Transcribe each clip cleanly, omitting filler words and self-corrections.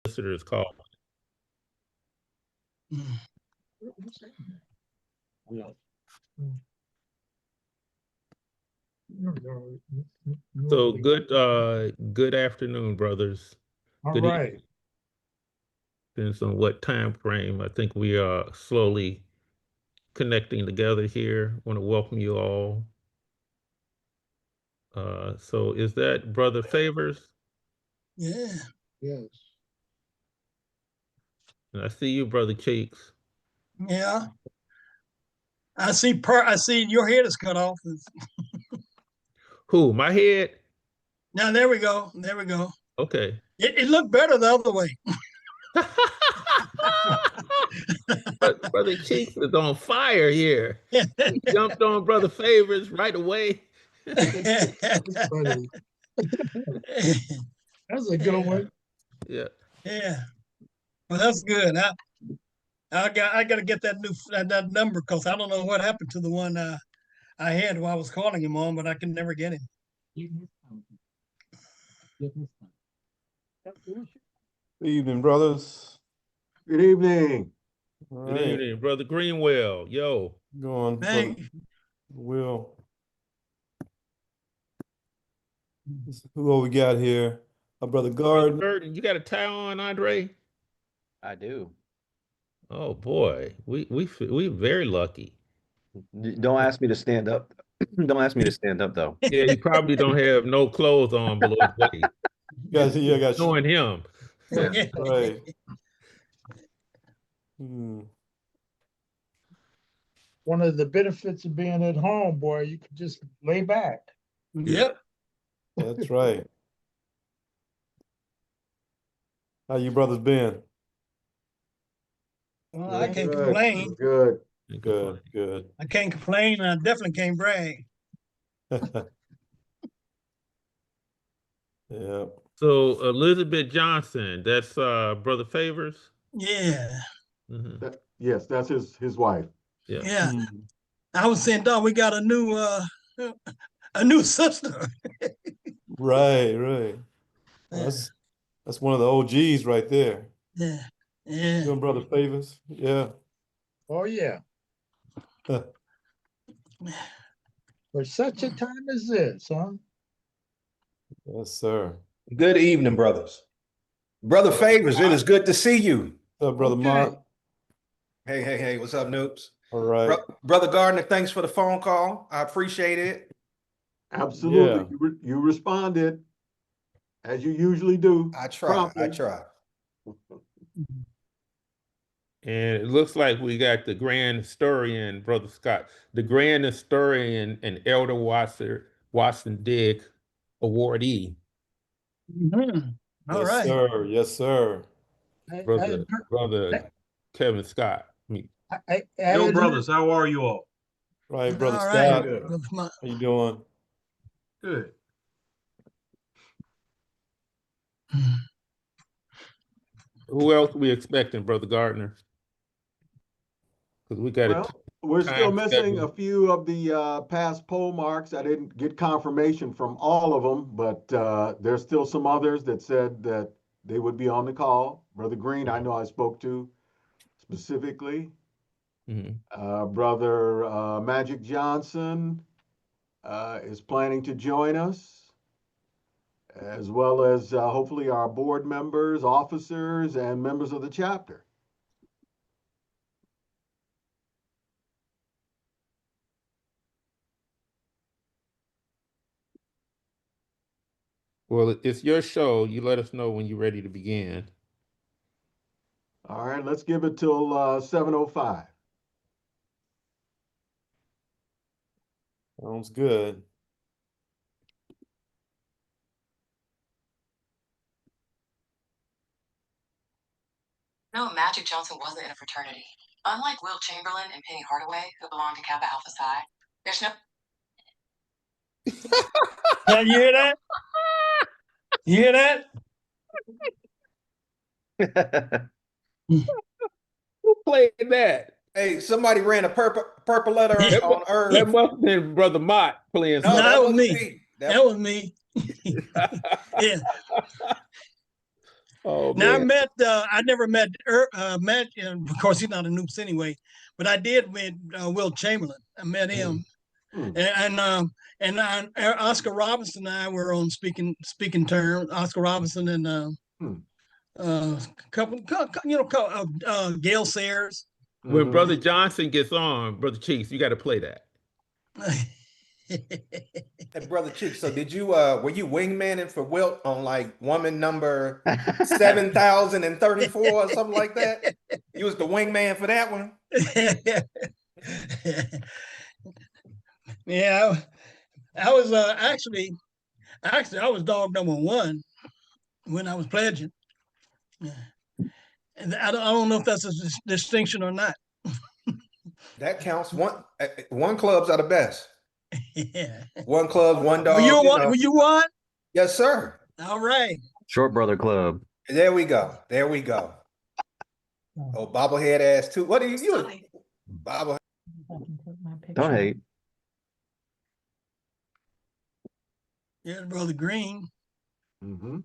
Visitors call. So good afternoon, brothers. All Good right. evening. Depends on what time frame. I think we are slowly connecting together here. I want to welcome you all. So is that Brother Favors? Yeah. Yes. And I see you, Brother Cheeks. Yeah. I see your head is cut off. Who? My head? Now there we go. There we go. Okay. It looked better the other way. But Brother Cheeks is on fire here. He jumped on Brother Favors right away. That's funny. That's a good one. Yeah. Yeah. Well, that's good. I got to get that that number because I don't know what happened to the one I had while I was calling him on, but I can never get him. Good evening, brothers. Good evening. All Good right. evening, Brother Greenwell. Yo. Go on, Hey. brother Will. Who all we got here? My brother Brother Gardner. Burton, you got a tie on, Andre? I do. Oh boy, we very lucky. Don't ask me to stand up. Don't ask me to stand up though. Yeah, he probably don't have no clothes on below his waist. Guys, yeah, I got you. Knowing him. Right. Hmm. One of the benefits of being at home, boy, you can just lay back. Yep. That's right. How you brothers been? Well, I can't Good. complain. Good. Good, good. I can't complain. I definitely can't brag. Yeah. So Elizabeth Johnson, that's Brother Favors. Yeah. Mm-hmm. Yes, that's his wife. Yeah. Yeah. Hmm. I was saying, dog, we got a new sister. Right, right. Well, that's one of the OGs right there. Yeah. Yeah. Doing brother favors. Yeah. Oh, yeah. For such a time as this, huh? Yes, sir. Good evening, brothers. Brother Favors, it is good to see you. What's up, brother Okay. Mark? Hey, what's up, noobs? All right. Brother Gardner, thanks for the phone call. I appreciate it. Absolutely. You responded as you usually do. I try. promptly. And it looks like we got the grand historian, Brother Scott, the grand historian and Elder Watson Digg awardee, Mhm. All Yes, right. sir. Yes, sir. Brother Kevin Scott. Yo, brothers, how are you all? Right, brother All right. Scott. Good. How you doing? Good. Who else we expecting, Brother Gardner? Because we got Well, we're still time missing schedule. a few of the past Polemarchs. I didn't get confirmation from all of them, but there's still some others that said that they would be on the call. Brother Green, I know I spoke to specifically. Brother Magic Johnson is planning to join us, as well as hopefully our board members, officers, and members of the chapter. Well, it's your show. You let us know when you're ready to begin. All right, let's give it till 7:05. Sounds good. No, Magic Johnson wasn't in a fraternity. Unlike Will Chamberlain and Penny Hardaway, who belonged to Kappa Alpha Psi, there's no. Yeah, you hear that? You hear that? Who played that? Hey, somebody ran a purple letter on Earth. That must have been Brother Mott playing. No, that was wasn't me. That was me. Yeah. Oh Now man. I never met of course he's not a Noops anyway, but I did meet Will Chamberlain. I met him, Hmm. and Oscar Robinson and I were on speaking terms. Oscar Robinson and Hmm. Gail Sayers. When Mhm. Brother Johnson gets on, Brother Cheeks, you got to play that. Hey, brother Chick, so did you were you wingmanning for Wilt on like woman number 7,034 or something like that? You was the wingman for that one? Yeah, I was actually I was dog number one when I was pledging. Yeah. And I don't know if that's a distinction or not. That counts. One clubs are the best. Yeah. One club, one Were you dog, you one? know. Were you one? Yes, sir. All right. Short Brother Club. There we go. There we go. Oh, bobblehead ass too. What are you? Bobble. Don't hate. Yeah, Brother Green. Mm-hmm.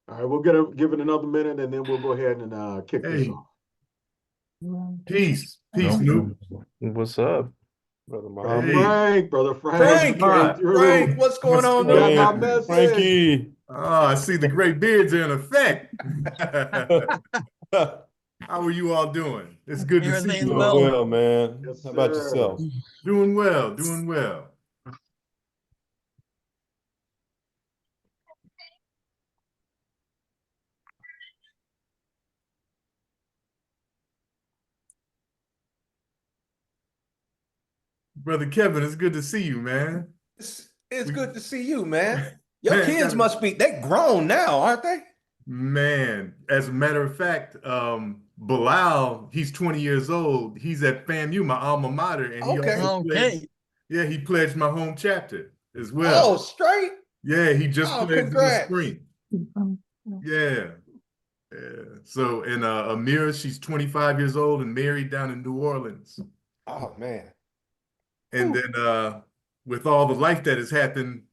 All right, we'll give it another minute and then we'll go ahead and kick this Hey. off. Peace. Peace, Noob. What's up? Brother Brother Muhammad. Brother Frank Frank, came through. Frank, what's going What's on, going Got dude? my on? message. Frankie. Oh, I see the great beards are in effect. How are you all doing? It's good to see Everything's you Doing all. well, man. Yes, How about sir. yourself? Doing well, doing well. Brother Kevin, it's good to see you, man. It's good to see you, man. Your Man, kids must be, they grown now, aren't they? Man, as a matter of fact, Bilal, he's 20 years old. He's at FAMU, my alma mater, and he Okay. also pledged, Okay. yeah, he pledged my home chapter as well. Oh, straight. Yeah, he just Oh, pledged in the congrats. spring. Yeah. Yeah. So, and Amira, she's 25 years old and married down in New Orleans. Oh, man. And then with all the life that has happened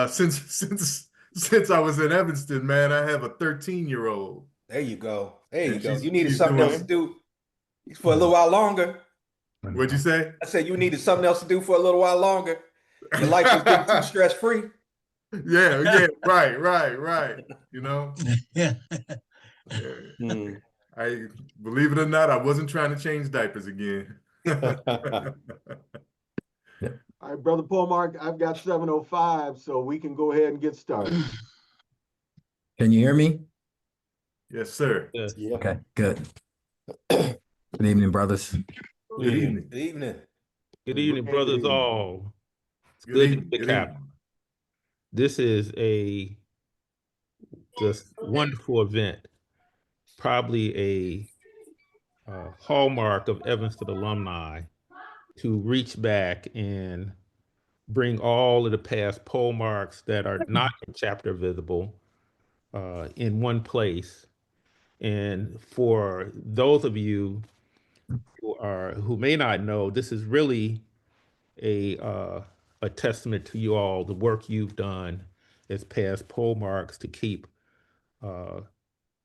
since I was in Evanston, man, I have a 13-year-old. There you go. There you And go. she's You needed she's something else doing. to do for a little while longer. What'd you say? I said you needed something else to do for a little while longer. Your life was getting too stress-free. Yeah, right. You know, Yeah. Hmm. I believe it or not, I wasn't trying to change diapers again. All right, Brother Polemarch, I've got 7:05, so we can go ahead and get started. Can you hear me? Yes, sir. Yes. Yeah. Okay, good. Good evening, brothers. Good evening. Good evening. Good evening, Good brothers evening. all. It's Good good to evening. be Good the evening. captain. This is a just wonderful event. Probably a hallmark of Evanston alumni to reach back and bring all of the past Polemarchs that are not in chapter visible in one place. And for those of you who may not know, this is really a testament to you all, the work you've done as past Polemarchs to keep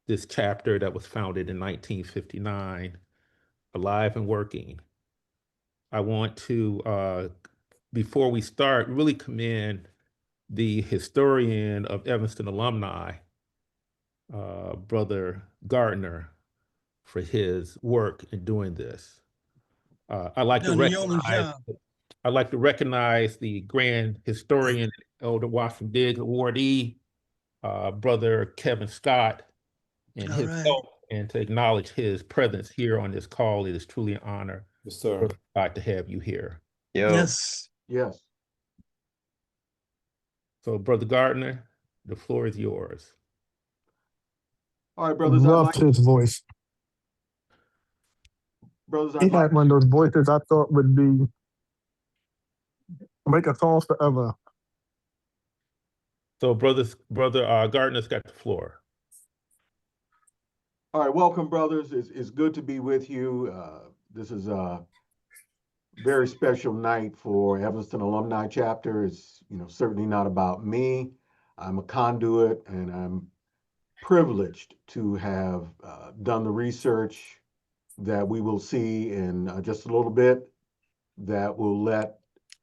this chapter that was founded in 1959 alive and working. I want to, before we start, really commend the historian of Evanston alumni, Brother Gardner, for his work in doing this. I like to Done a yeoman's recognize. job. I'd like to recognize the grand historian, Elder Watson Diggs awardee, Brother Kevin Scott, and All his right. help, and to acknowledge his presence here on this call. It is truly an honor, Yes, sir. Brother Scott, to have you here. Yo, Yes. Yes. So, Brother Gardner, the floor is yours. All right, brothers. I'd like, Loved his voice. brothers, He I'd like, had one of those voices I thought would be make a song forever. So, Brother Gardner's got the floor. all right, welcome, brothers. It's good to be with you. This is very special night for Evanston Alumni Chapter. It's, certainly not about me. I'm a conduit, and I'm privileged to have done the research that we will see in just a little bit that will let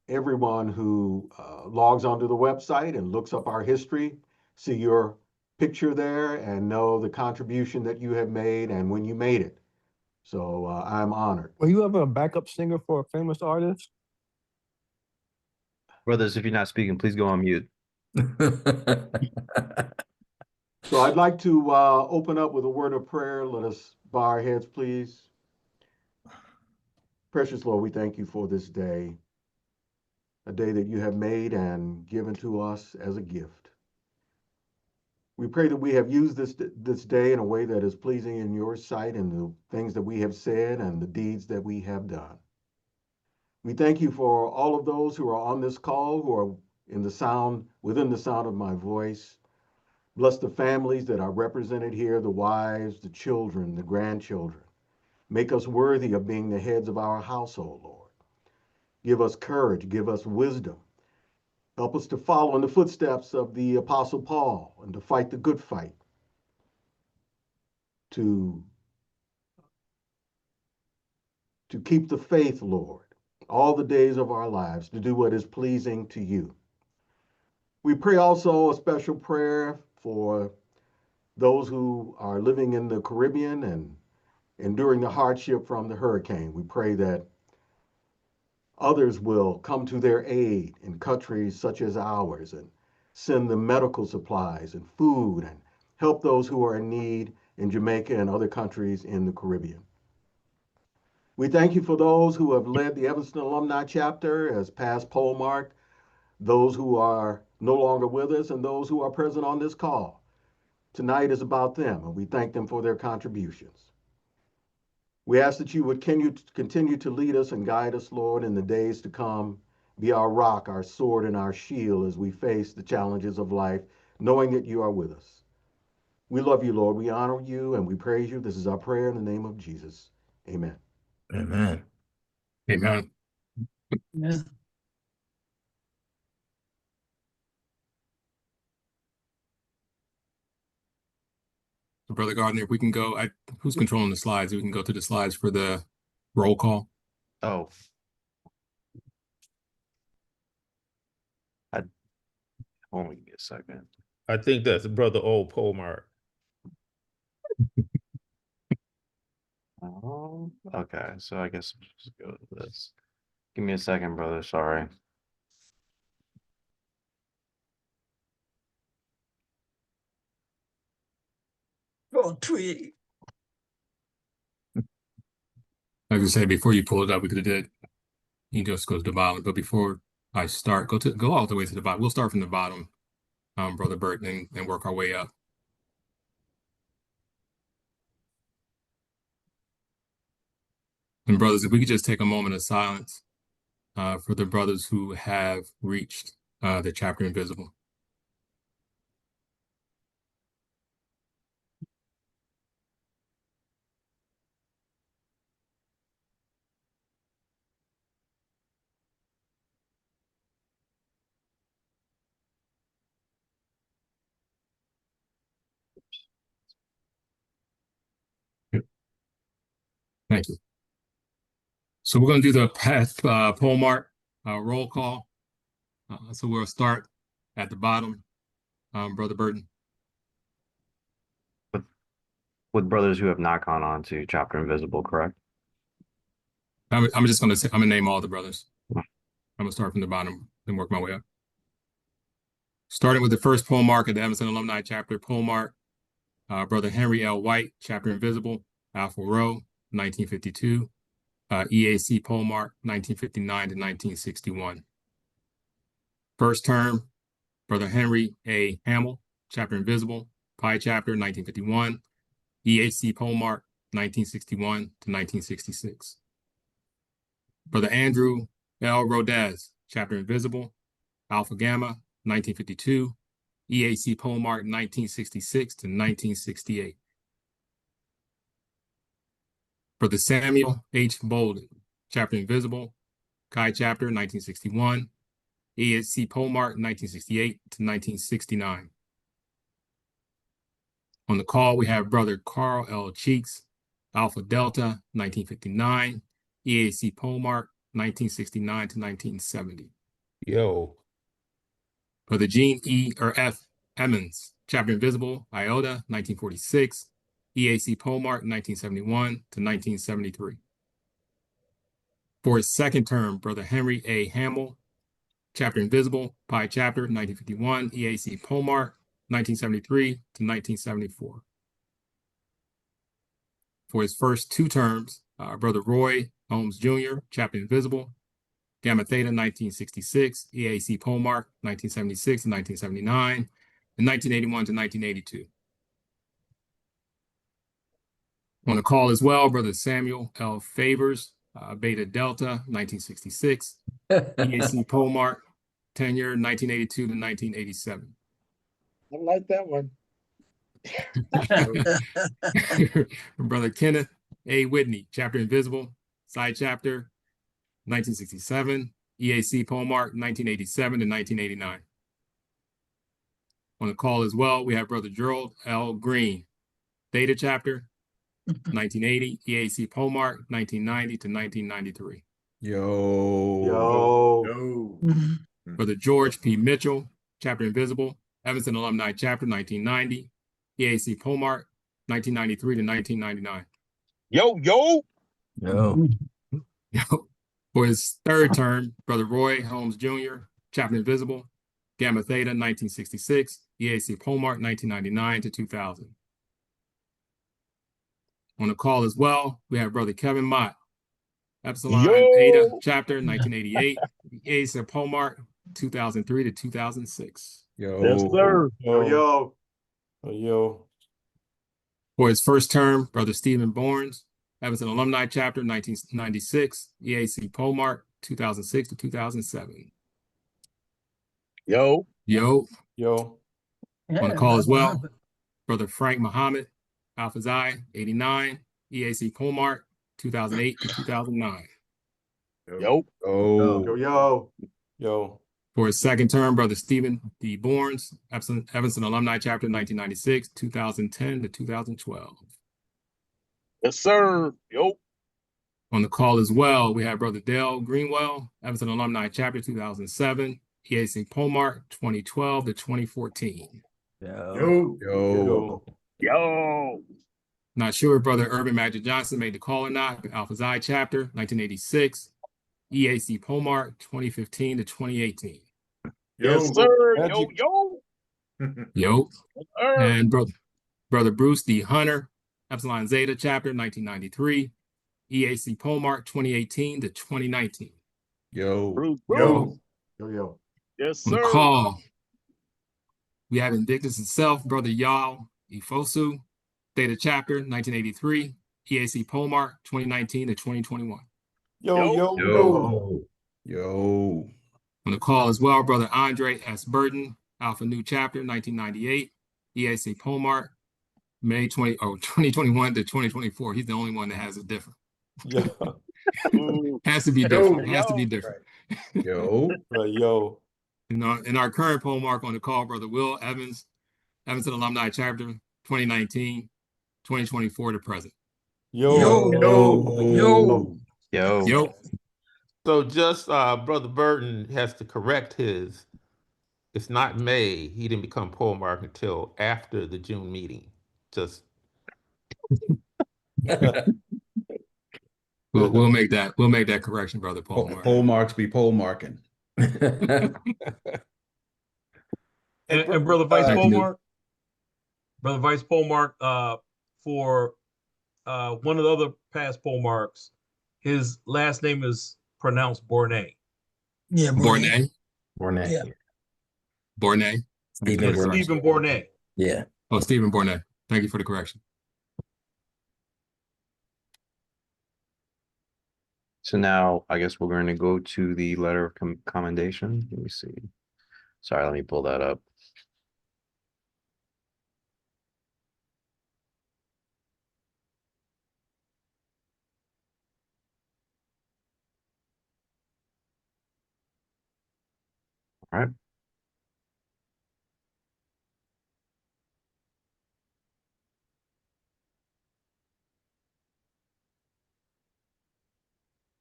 everyone who logs onto the website and looks up our history see your picture there and know the contribution that you have made and when you made it. So I'm honored. Were you ever a backup singer for a famous artist? Brothers, if you're not speaking, please go on mute. So I'd like to open up with a word of prayer. Let us bow our heads, please. Precious Lord, we thank you for this day, a day that you have made and given to us as a gift. We pray that we have used this day in a way that is pleasing in your sight, and the things that we have said and the deeds that we have done. We thank you for all of those who are on this call, who are within the sound of my voice. Bless the families that are represented here, the wives, the children, the grandchildren. Make us worthy of being the heads of our household, Lord. Give us courage, give us wisdom. Help us to follow in the footsteps of the Apostle Paul and to fight the good fight, to keep the faith, Lord, all the days of our lives, to do what is pleasing to you. We pray also a special prayer for those who are living in the Caribbean and enduring the hardship from the hurricane. We pray that others will come to their aid in countries such as ours and send them medical supplies and food and help those who are in need in Jamaica and other countries in the Caribbean. We thank you for those who have led the Evanston Alumni Chapter as past Polemarch, those who are no longer with us, and those who are present on this call. Tonight is about them, and we thank them for their contributions. We ask that you would continue to lead us and guide us, Lord, in the days to come. Be our rock, our sword, and our shield as we face the challenges of life, knowing that you are with us. We love you, Lord. We honor you and we praise you. This is our prayer in the name of Jesus. Amen. Amen. Amen. Yeah. Brother Gardner, if we can go, who's controlling the slides? We can go to the slides for the roll call. Oh. Hold on a second. I think that's Brother Old Polemarch. Oh, okay. So I guess I'll just go to this. Give me a second, brother. Sorry. Oh, twig. Like I said, before you pull it up, we could have did. You just go to the bottom, but before I start, go all the way to the bottom. We'll start from the bottom, Brother Burt, and work our way up. And brothers, if we could just take a moment of silence for the brothers who have reached the chapter invisible. Thank you. So we're going to do the past Polemarch roll call. So we'll start at the bottom, Brother Burton. With brothers who have not gone on to chapter invisible, correct? I'm just going to say, I'm going to name all the brothers. I'm going to start from the bottom and work my way up. Starting with the first Polemarch at the Evanston Alumni Chapter, Polemarch, Brother Henry L. White, Chapter Invisible, Alpha Rho, 1952. EAC Polemarch, 1959 to 1961. First term, Brother Henry A. Hamill, Chapter Invisible, Pi Chapter, 1951. EAC Polemarch, 1961 to 1966. Brother Andrew L. Rodez, Chapter Invisible, Alpha Gamma, 1952. EAC Polemarch, 1966 to 1968. Brother Samuel H. Bolden, Chapter Invisible, Chi Chapter, 1961. EAC Polemark, 1968 to 1969. On the call, we have Brother Carl L. Cheeks, Alpha Delta, 1959. EAC Polemark, 1969 to 1970. Yo. Brother Gene E. or F. Emmons, Chapter Invisible, Iota, 1946. EAC Polemark, 1971 to 1973. For his second term, Brother Henry A. Hamill, Chapter Invisible, Pi Chapter, 1951, EAC Polemark, 1973 to 1974. For his first two terms, Brother Roy Holmes Jr., Chapter Invisible, Gamma Theta, 1966, EAC Polemark, 1976 to 1979, and 1981 to 1982. On the call as well, Brother Samuel L. Favors, Beta Delta, 1966, EAC Polemark, tenure 1982 to 1987. I like that one. Brother Kenneth A. Whitney, Chapter Invisible, Side Chapter, 1967, EAC Polemark, 1987 to 1989. On the call as well, we have Brother Gerald L. Green, Theta Chapter, 1980, EAC Polemark, 1990 to 1993. Yo. Brother George P. Mitchell, Chapter Invisible, Evanston Alumni Chapter, 1990, EAC Polemark, 1993 to 1999. Yo. For his third term, Brother Roy Holmes Jr., Chapter Invisible, Gamma Theta, 1966, EAC Polemark, 1999 to 2000. On the call as well, we have Brother Kevin Mott, Epsilon Eta Chapter, 1988, EAC Polemark, 2003 to 2006. Yes, sir. Yo. For his first term, Brother Stephen Bournes, Evanston Alumni Chapter, 1996, EAC Polemark, 2006 to 2007. Yo. On the call as well, Brother Frank Muhammad, Alpha Xi, 89, EAC Polemark, 2008 to 2009. Yo. For his second term, Brother Stephen D. Bournes, Evanston Alumni Chapter, 1996, 2010 to 2012. Yes, sir. Yo. On the call as well, we have Brother Dale Greenwell, Evanston Alumni Chapter, 2007, EAC Polemark, 2012 to 2014. Yo. Not sure if Brother Urban Magic Johnson made the call or not. Alpha Xi Chapter, 1986, EAC Polemark, 2015 to 2018. Yes, sir. Magic. Yo. And Brother Bruce D. Hunter, Epsilon Zeta Chapter, 1993, EAC Polemark, 2018 to 2019. Bruce. Yes, On the sir. call, we have Invictus itself, Brother Yao Ifosu, Theta Chapter, 1983, EAC Polemark, 2019 to 2021. Yo. On the call as well, Brother Andre S. Burton, Alpha Nu Chapter, 1998, EAC Polemark, 2021 to 2024. He's the only one that has it different. Yeah. Has to be different. Has to be different. Yo. In our current Polemark on the call, Brother Will Evans, Evanston Alumni Chapter, 2019, 2024 to present. Yo. So just Brother Burton has to correct his. It's not May. He didn't become Polemark until after the June meeting. Just we'll make that correction, Brother Polemark. Polemarks be polemarking. And Brother Vice Polemark, for one of the other past Polemarks, his last name is pronounced Bornay. Yeah, Bornay. Yeah. Bornay. Stephen Bornay. Yeah. Oh, Stephen Bornay. Thank you for the correction. So now I guess we're going to go to the letter of commendation. Let me see. Sorry, let me pull that up. All right.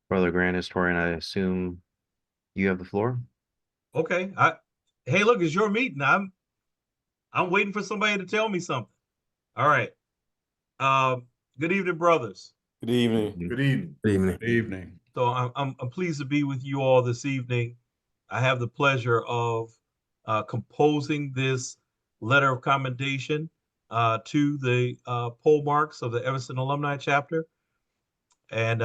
Brother Grand Historian, I assume you have the floor? Okay. Hey, look, it's your meeting. I'm waiting for somebody to tell me something. All right. Good evening, brothers. Good evening. Good evening. Good evening. Good evening. So I'm pleased to be with you all this evening. I have the pleasure of composing this letter of commendation to the Polemarchs of the Evanston Alumni Chapter, and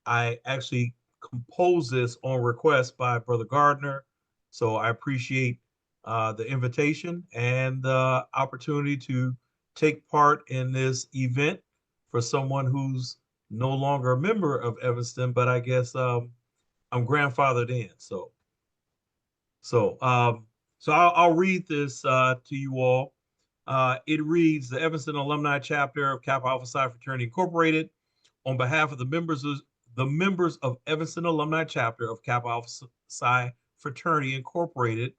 I actually composed this on request by Brother Gardner. So I appreciate the invitation and the opportunity to take part in this event for someone who's no longer a member of Evanston, but I guess I'm grandfathered in. So I'll read this to you all. It reads: the Evanston Alumni Chapter of Kappa Alpha Psi Fraternity Incorporated, on behalf of the members of Evanston Alumni Chapter of Kappa Alpha Psi Fraternity Incorporated,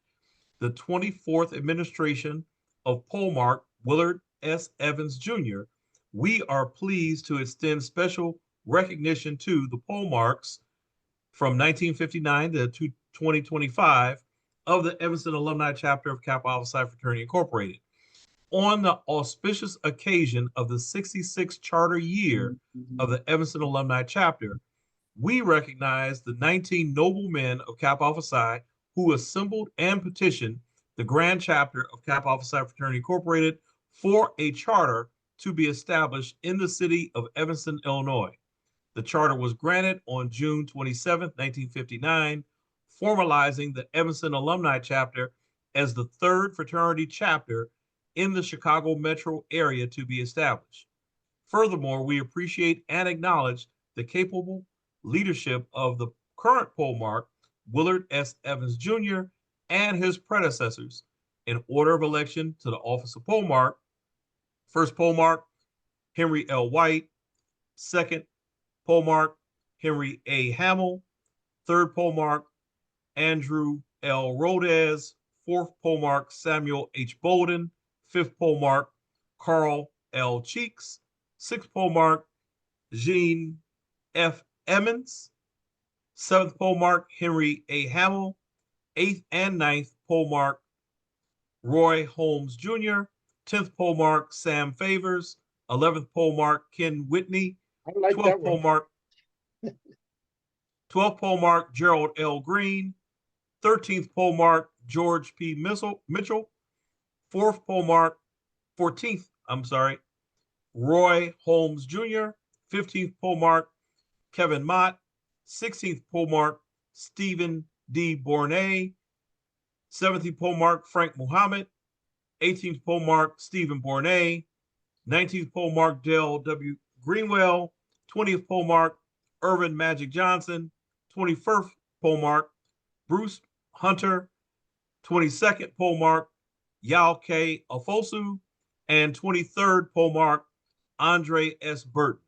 the 24th administration of Polemarch Willard S. Evans Jr., we are pleased to extend special recognition to the Polemarchs from 1959 to 2025 of the Evanston Alumni Chapter of Kappa Alpha Psi Fraternity Incorporated. On the auspicious occasion of the 66th charter year of the Evanston Alumni Chapter, we recognize the 19 noble men of Kappa Alpha Psi who assembled and petitioned the Grand Chapter of Kappa Alpha Psi Fraternity Incorporated for a charter to be established in the city of Evanston, Illinois. The charter was granted on June 27, 1959, formalizing the Evanston Alumni Chapter as the third fraternity chapter in the Chicago metro area to be established. Furthermore, we appreciate and acknowledge the capable leadership of the current Polemarch, Willard S. Evans Jr., and his predecessors in order of election to the office of Polemarch. First Polemarch, Henry L. White. Second Polemarch, Henry A. Hamill. Third Polemarch, Andrew L. Rodez. Fourth Polemarch, Samuel H. Bolden. Fifth Polemarch, Carl L. Cheeks. Sixth Polemarch, Jean F. Emmons. Seventh Polemarch, Henry A. Hamill. Eighth and ninth Polemarch, Roy Holmes Jr. 10th Polemarch, Sam Favors. 11th Polemarch, Ken Whitney. I like 12th that one. Polemarch, 12th Polemarch, Gerald L. Green. 13th Polemarch, George P. Mitchell. 14th, Roy Holmes Jr. 15th Polemarch, Kevin Mott. 16th Polemarch, Stephen D. Bournet. 17th Polemarch, Frank Muhammad. 18th Polemarch, Stephen Bournet. 19th Polemarch, Dale W. Greenwell. 20th Polemarch, Irvin Magic Johnson. 21st Polemarch, Bruce Hunter. 22nd Polemarch, Yao K. Afosu. And 23rd Polemarch, Andre S. Burton.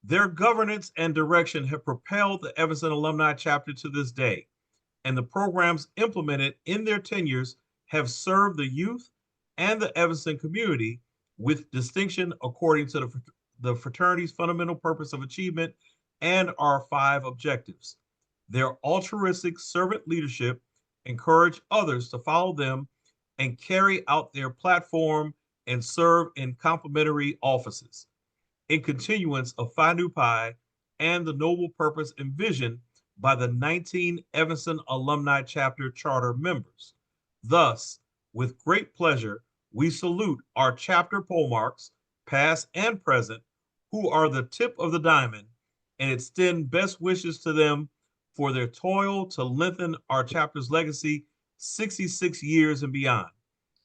Their governance and direction have propelled the Evanston Alumni Chapter to this day, and the programs implemented in their tenures have served the youth and the Evanston community with distinction according to the fraternity's fundamental purpose of achievement and our 5 objectives. Their altruistic servant leadership encourage others to follow them and carry out their platform and serve in complementary offices, in continuance of Phi Nu Pi and the noble purpose envisioned by the 19 Evanston Alumni Chapter charter members. Thus, with great pleasure, we salute our chapter Polemarchs, past and present, who are the tip of the diamond, and extend best wishes to them for their toil to lengthen our chapter's legacy 66 years and beyond.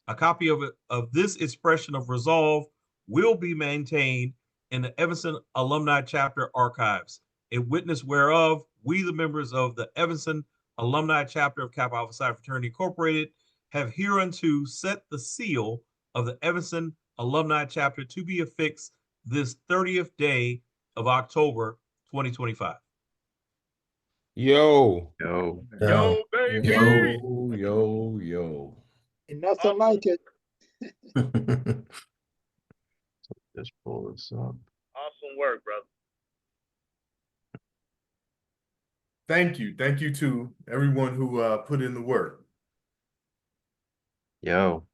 A copy of this expression of resolve will be maintained in the Evanston Alumni Chapter archives, a witness whereof we, the members of the Evanston Alumni Chapter of Kappa Alpha Psi Fraternity Incorporated, have hereunto set the seal of the Evanston Alumni Chapter to be affixed this 30th day of October, 2025. Yo. Yo. Yo, baby. Yo. Ain't nothing like it. Just pull this up. Awesome work, brother. Thank you. Thank you to everyone who put in the work. Yo.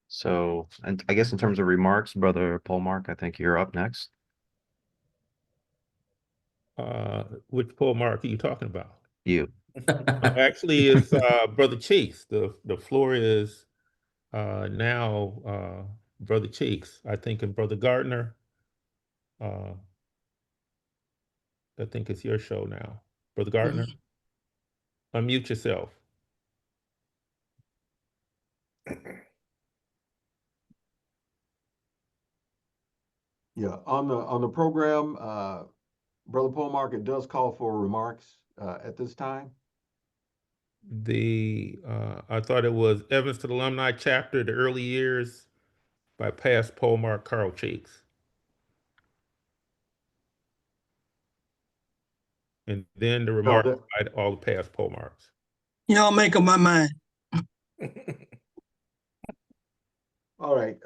So, and I guess in terms of remarks, Brother Polemarch, I think you're up next. Which Polemarch are you talking about? You. Actually, it's Brother Cheeks. The floor is now Brother Cheeks. I think, and Brother Gardner. I think it's your show now. Brother Gardner, unmute yourself. Yeah, on the program, Brother Polemarch, it does call for remarks at this time. I thought it was Evanston Alumni Chapter, the early years, by past Polemarch Carl Cheeks. And then the remarks by all the past Polemarchs. Y'all make up my mind. All right,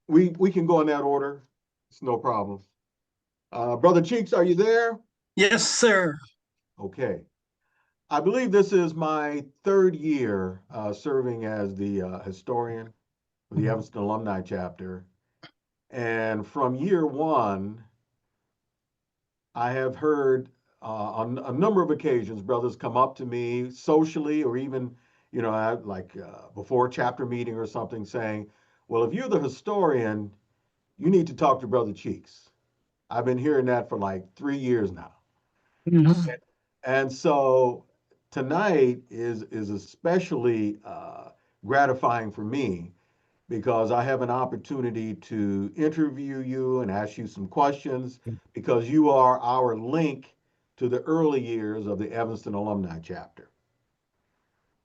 we can go in that order. It's no problem. Brother Cheeks, are you there? Yes, sir. Okay. I believe this is my third year serving as the historian for the Evanston Alumni Chapter. And from year one, I have heard on a number of occasions, brothers come up to me socially or even, before a chapter meeting or something saying, well, if you're the historian, you need to talk to Brother Cheeks. I've been hearing that for like 3 years now. And so tonight is especially gratifying for me because I have an opportunity to interview you and ask you some questions because you are our link to the early years of the Evanston Alumni Chapter.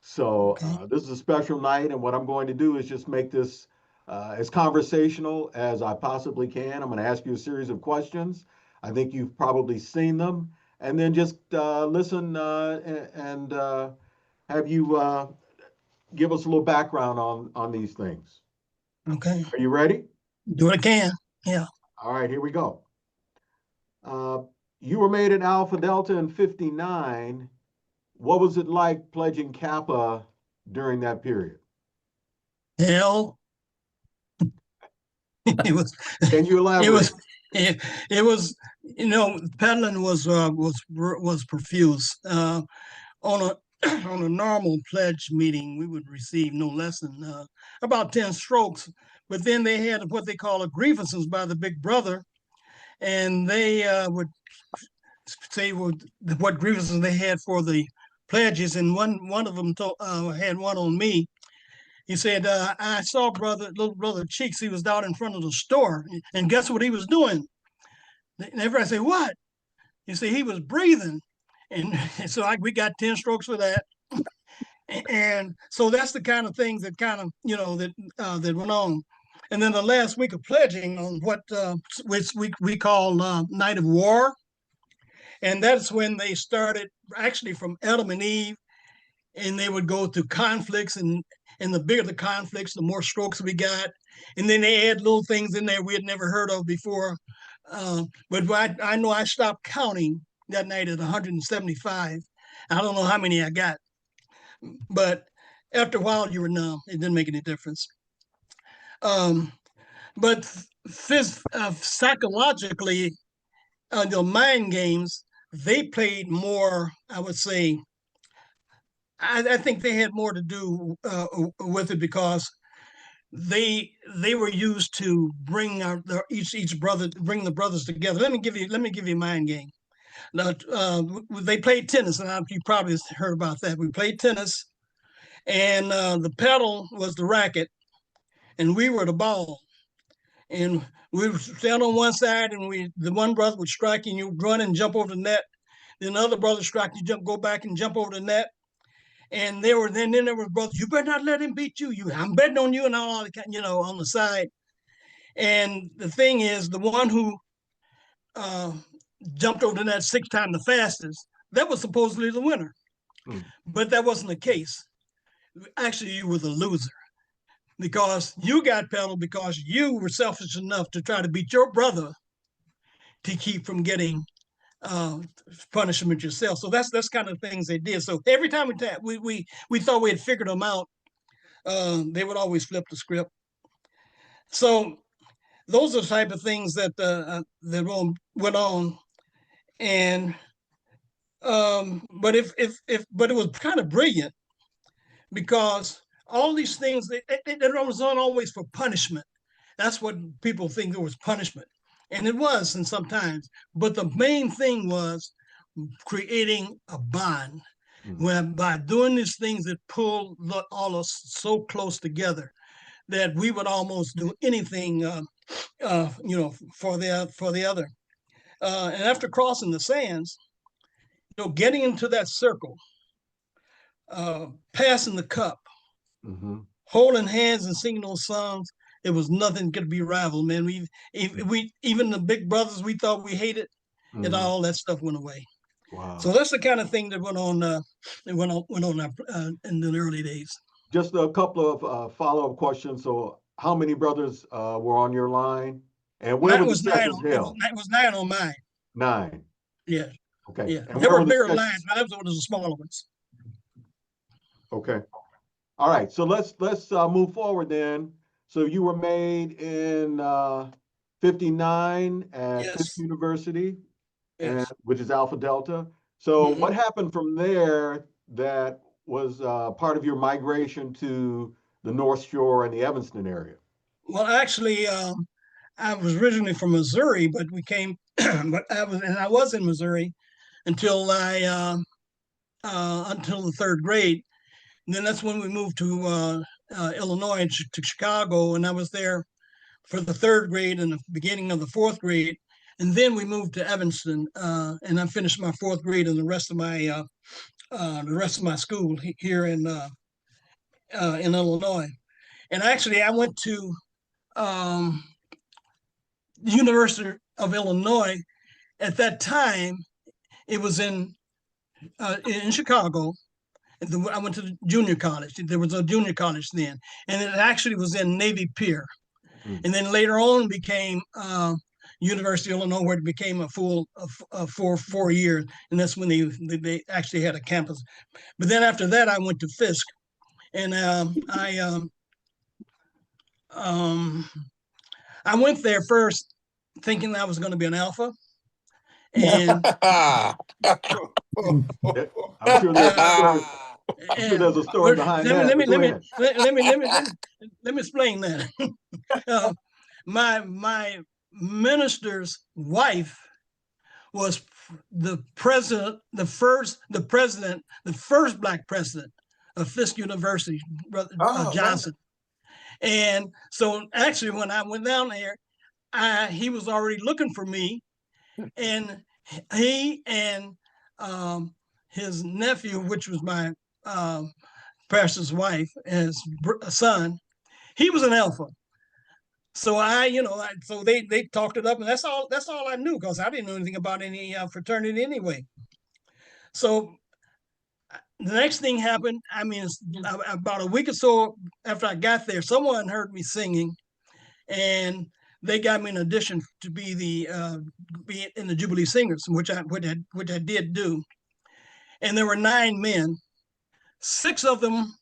So this is a special night, and what I'm going to do is just make this as conversational as I possibly can. I'm going to ask you a series of questions. I think you've probably seen them, and then just listen and have you give us a little background on these things. Okay. Are you ready? Do what I can. Yeah. All right, here we go. You were made at Alpha Delta in '59. What was it like pledging Kappa during that period? Hell. It was. Can you elaborate? It was. Peddling was profuse. On a on a normal pledge meeting, we would receive no less than about 10 strokes. But then they had what they call a grievances by the big brother, and they would say what grievances they had for the pledges. And one of them had one on me. He said, I saw little brother Cheeks. He was down in front of the store, and guess what he was doing? And everybody said, what? You see, he was breathing. And so we got 10 strokes for that. And so that's the kind of things that kind of, that went on. And then the last week of pledging on what which we call Night of War. And that's when they started actually from Adam and Eve, and they would go through conflicts, and the bigger the conflicts, the more strokes we got. And then they add little things in there we had never heard of before. But I know I stopped counting that night at 175. I don't know how many I got, but after a while you were numb. It didn't make any difference. But psychologically, the mind games, they played more, I would say, I think they had more to do with it because they were used to bring each brother, bring the brothers together. Let me give you a mind game. Now, they played tennis, and you probably heard about that. We played tennis, and the pedal was the racket, and we were the ball. And we would stand on one side, and the one brother would strike you, and you would run and jump over the net. Then the other brother strike you, go back and jump over the net. And there were brothers, you better not let him beat you. I'm betting on you, and all that, on the side. And the thing is, the one who jumped over the net 6 times the fastest, that was supposedly the winner. But that wasn't the case. Actually, you were the loser because you got pedaled because you were selfish enough to try to beat your brother to keep from getting punishment yourself. So that's kind of things they did. So every time we thought we had figured them out, they would always flip the script. So those are the type of things that went on, and but but it was kind of brilliant because all these things it was not always for punishment. That's what people think there was punishment, and it was in sometimes. But the main thing was creating a bond, where by doing these things that pulled all of us so close together that we would almost do anything, for the other. And after crossing the sands, getting into that circle, passing the cup, holding hands and singing those songs, it was nothing could be rivaled, man. We even the big brothers we thought we hated, and all that stuff went away. Wow. So that's the kind of thing that went on in the early days. Just a couple of follow-up questions. So how many brothers were on your line? And where were the sessions held? It was 9 on mine. 9. Yeah. Okay. Yeah. And There were the bigger sessions? lines, but that was one of the smaller ones. Okay. All right. So let's move forward then. So you were made in 59 at Fisk University, and which is Alpha Delta. So what happened from there that was part of your migration to the North Shore and the Evanston area? Well, actually, I was originally from Missouri, but we came, but I was in Missouri until until the 3rd grade. And then that's when we moved to Illinois, to Chicago, and I was there for the 3rd grade and the beginning of the 4th grade. And then we moved to Evanston, and I finished my 4th grade and the rest of my school here in Illinois. And actually, I went to the University of Illinois. At that time, it was in Chicago. I went to the junior college. There was a junior college then, and it actually was in Navy Pier. And then later on became University of Illinois, where it became a full 4 years, and that's when they actually had a campus. But then after that, I went to Fisk, and I went there first thinking I was going to be an alpha, and I'm sure there's a story behind that. Let me explain that. My minister's wife was the first Black president of Fisk University, Brother Johnson. And so actually when I went down there, he was already looking for me, and he and his nephew, which was my pastor's wife, his son, he was an alpha. So so they talked it up, and that's all I knew, because I didn't know anything about any fraternity anyway. So the next thing happened. I mean, about a week or so after I got there, someone heard me singing, and they got me an audition to be in the Jubilee Singers, which I did do. And there were 9 men. 6 of them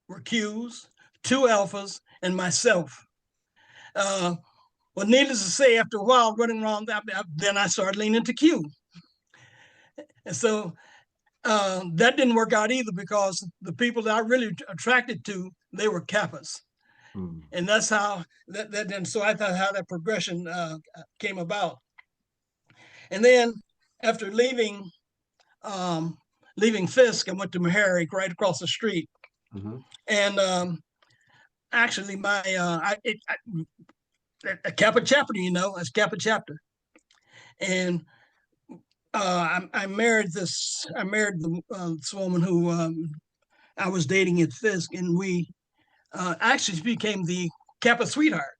were Qs, 2 alphas, and myself. Well, needless to say, after a while running around, then I started leaning to Q. And so that didn't work out either, because the people that I really attracted to, they were Kappas. And that's how so I thought how that progression came about. And then after leaving Fisk, I went to Meharry, right across the street. And actually a Kappa chapter, as Kappa chapter. And I married this woman who I was dating at Fisk, and we actually became the Kappa sweetheart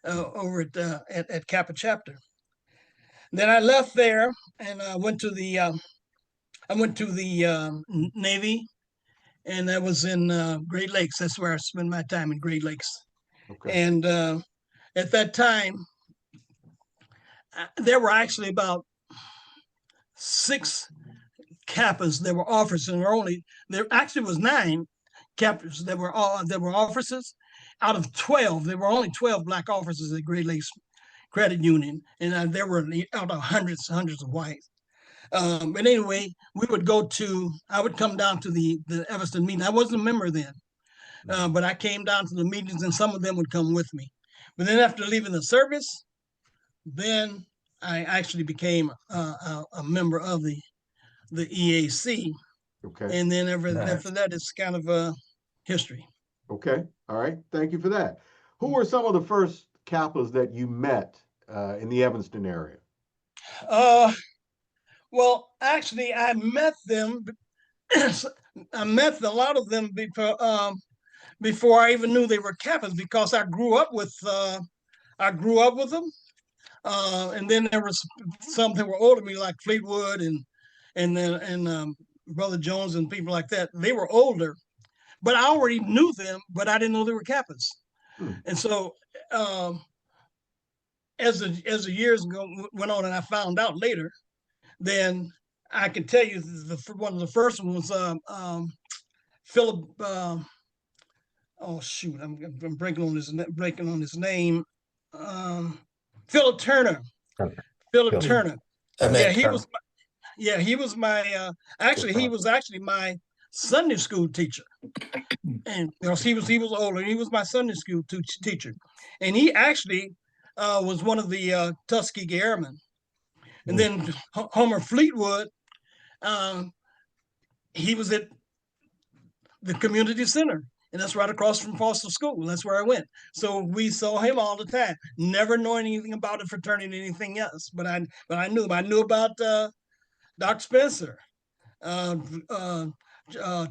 over at Kappa chapter. Then I left there and I went to the Navy, and that was in Great Lakes. That's where I spent my time in Great Lakes. Okay. And at that time, there were actually about 6 Kappas that were officers, and there actually was 9 captains that were officers. Out of 12, there were only 12 black officers at Great Lakes Credit Union, and there were out of hundreds of whites. But anyway, I would come down to the Evanston meeting. I wasn't a member then, but I came down to the meetings, and some of them would come with me. But then after leaving the service, then I actually became a member of the EAC. Okay. And then after that, it's kind of history. Okay. All right. Thank you for that. Who were some of the first Kappas that you met in the Evanston area? Well, actually, I met them. I met a lot of them before I even knew they were Kappas, because I grew up with them. And then there was some that were older than me, like Fleetwood and Brother Jones and people like that. They were older, but I already knew them, but I didn't know they were Kappas. And so as the years went on and I found out later, then I can tell you one of the first ones was Philip. Oh shoot, I'm breaking on his name. Philip Turner. Philip Turner. Yeah, he was. He was my. Actually, he was actually my Sunday school teacher, and because he was older, he was my Sunday school teacher, and he actually was one of the Tuskegee Airmen. And then Homer Fleetwood, he was at the community center, and that's right across from Foster School. That's where I went. So we saw him all the time, never knowing anything about the fraternity or anything else. But I knew him. I knew about Dr. Spencer,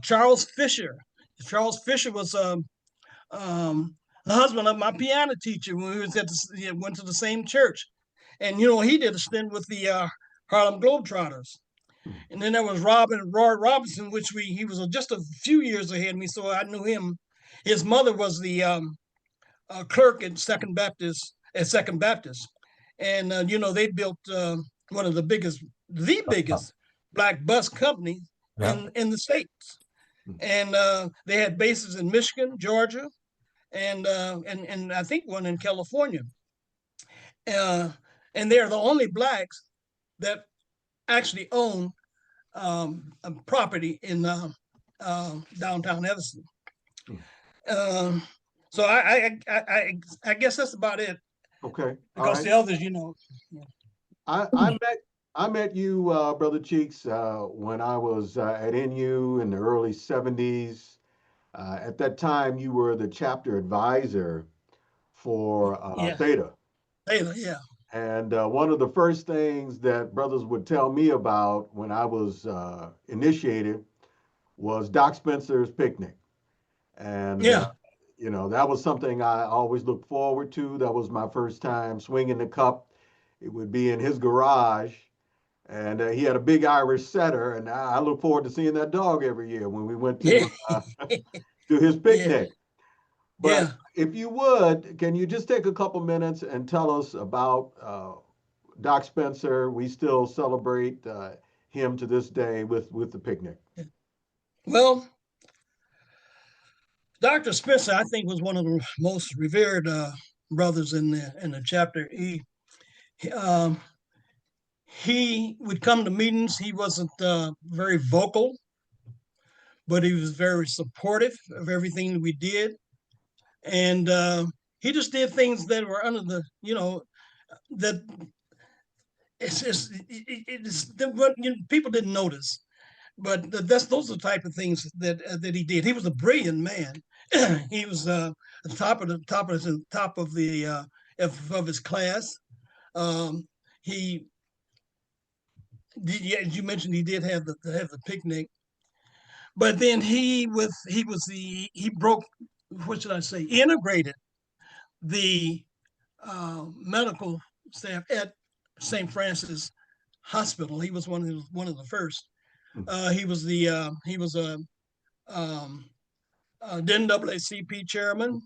Charles Fisher. Charles Fisher was the husband of my piano teacher when we went to the same church. And he did a stint with the Harlem Globetrotters. And then there was Roy Robinson, which he was just a few years ahead of me, so I knew him. His mother was the clerk at Second Baptist, and they built one of the biggest black bus company in the States, and they had bases in Michigan, Georgia, and I think one in California. And they're the only blacks that actually own a property in downtown Evanston. So I guess that's about it. Okay. Because the others, I met you, Brother Cheeks, when I was at NU in the early 70s. At that time, you were the chapter advisor for Theta. Theta, yeah. And one of the first things that brothers would tell me about when I was initiated was Doc Spencer's picnic. And, that was something I always looked forward to. That was my first time swinging the cup. It would be in his garage. And he had a big Irish setter. And I look forward to seeing that dog every year when we went to his picnic. But if you would, can you just take a couple minutes and tell us about Doc Spencer? We still celebrate him to this day with the picnic. Well, Dr. Spencer, I think, was one of the most revered brothers in the chapter. He would come to meetings. He wasn't very vocal, but he was very supportive of everything that we did. And he just did things that were under the, that people didn't notice. But those are the type of things that he did. He was a brilliant man. He was top of his class. He did, as you mentioned, he did have the picnic. But then he broke, what should I say, integrated the medical staff at St. Francis Hospital. He was one of the first. He was a NAACP chairman,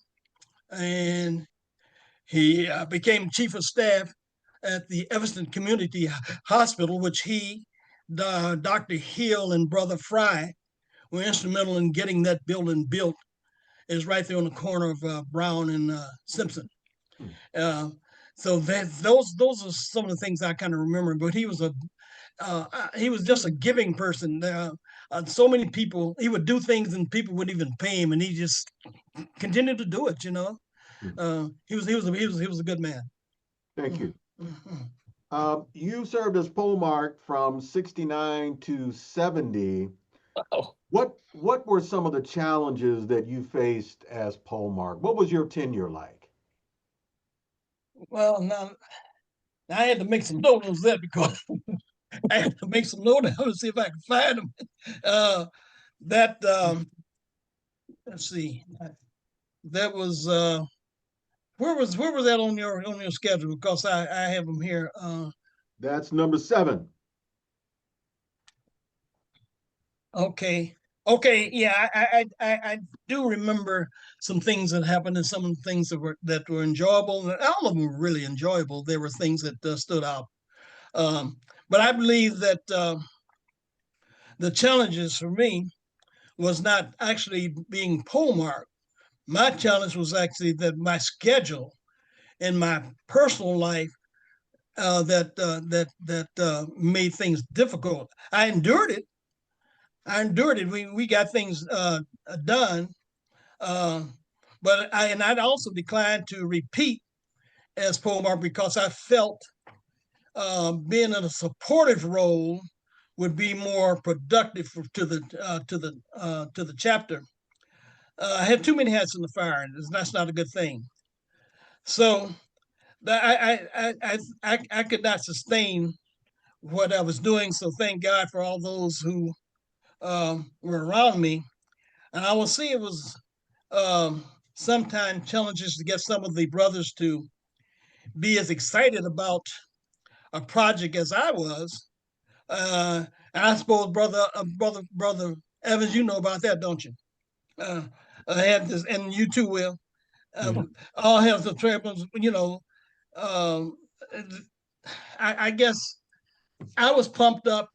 and he became chief of staff at the Evanston Community Hospital, which he, Dr. Hill, and Brother Fry were instrumental in getting that building built. It's right there on the corner of Brown and Simpson. So those are some of the things I kind of remember. But he was just a giving person. So many people, he would do things and people wouldn't even pay him, and he just continued to do it. He was a good man. Thank you. You served as Polemarch from 69 to 70. Oh. What were some of the challenges that you faced as Polemarch? What was your tenure like? Well, now I had to make some notes of that because I had to make some notes to see if I could find them. Let's see, that was where was that on your schedule? Because I have them here. That's number 7. Okay. Yeah, I do remember some things that happened and some things that were enjoyable. And all of them were really enjoyable. There were things that stood out. But I believe that the challenges for me was not actually being Polemarch. My challenge was actually that my schedule and my personal life that made things difficult. I endured it. We got things done, but I'd also declined to repeat as Polemarch because I felt being in a supportive role would be more productive to the chapter. I had too many hats in the fire, and that's not a good thing. So I could not sustain what I was doing. So thank God for all those who were around me. And I will say it was sometimes challenges to get some of the brothers to be as excited about a project as I was. And I suppose brother Evans, you know about that, don't you? I had this, and you too will. All health and troubles, I guess I was pumped up,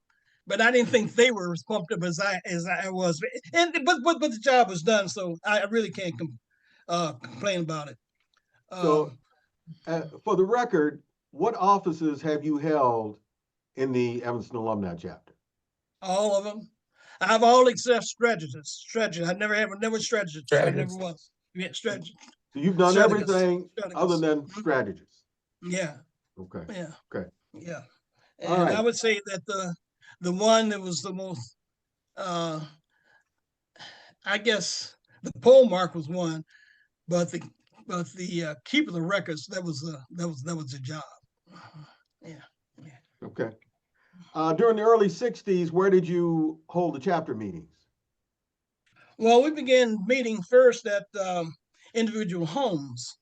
but I didn't think they were as pumped up as I was. But the job was done, so I really can't complain about it. So, for the record, what offices have you held in the Evanston Alumni chapter? All of them. I have all except strategist. I never strategist. I never was. Yeah, strategist. So you've done everything other than strategist. Yeah. Okay. Yeah. Okay. Yeah. And I would say that the one that was the most, I guess, the Polemarch was one, but the keep of the records that was the job. Yeah. Okay. During the early 60s, where did you hold the chapter meetings? Well, we began meeting first at individual homes,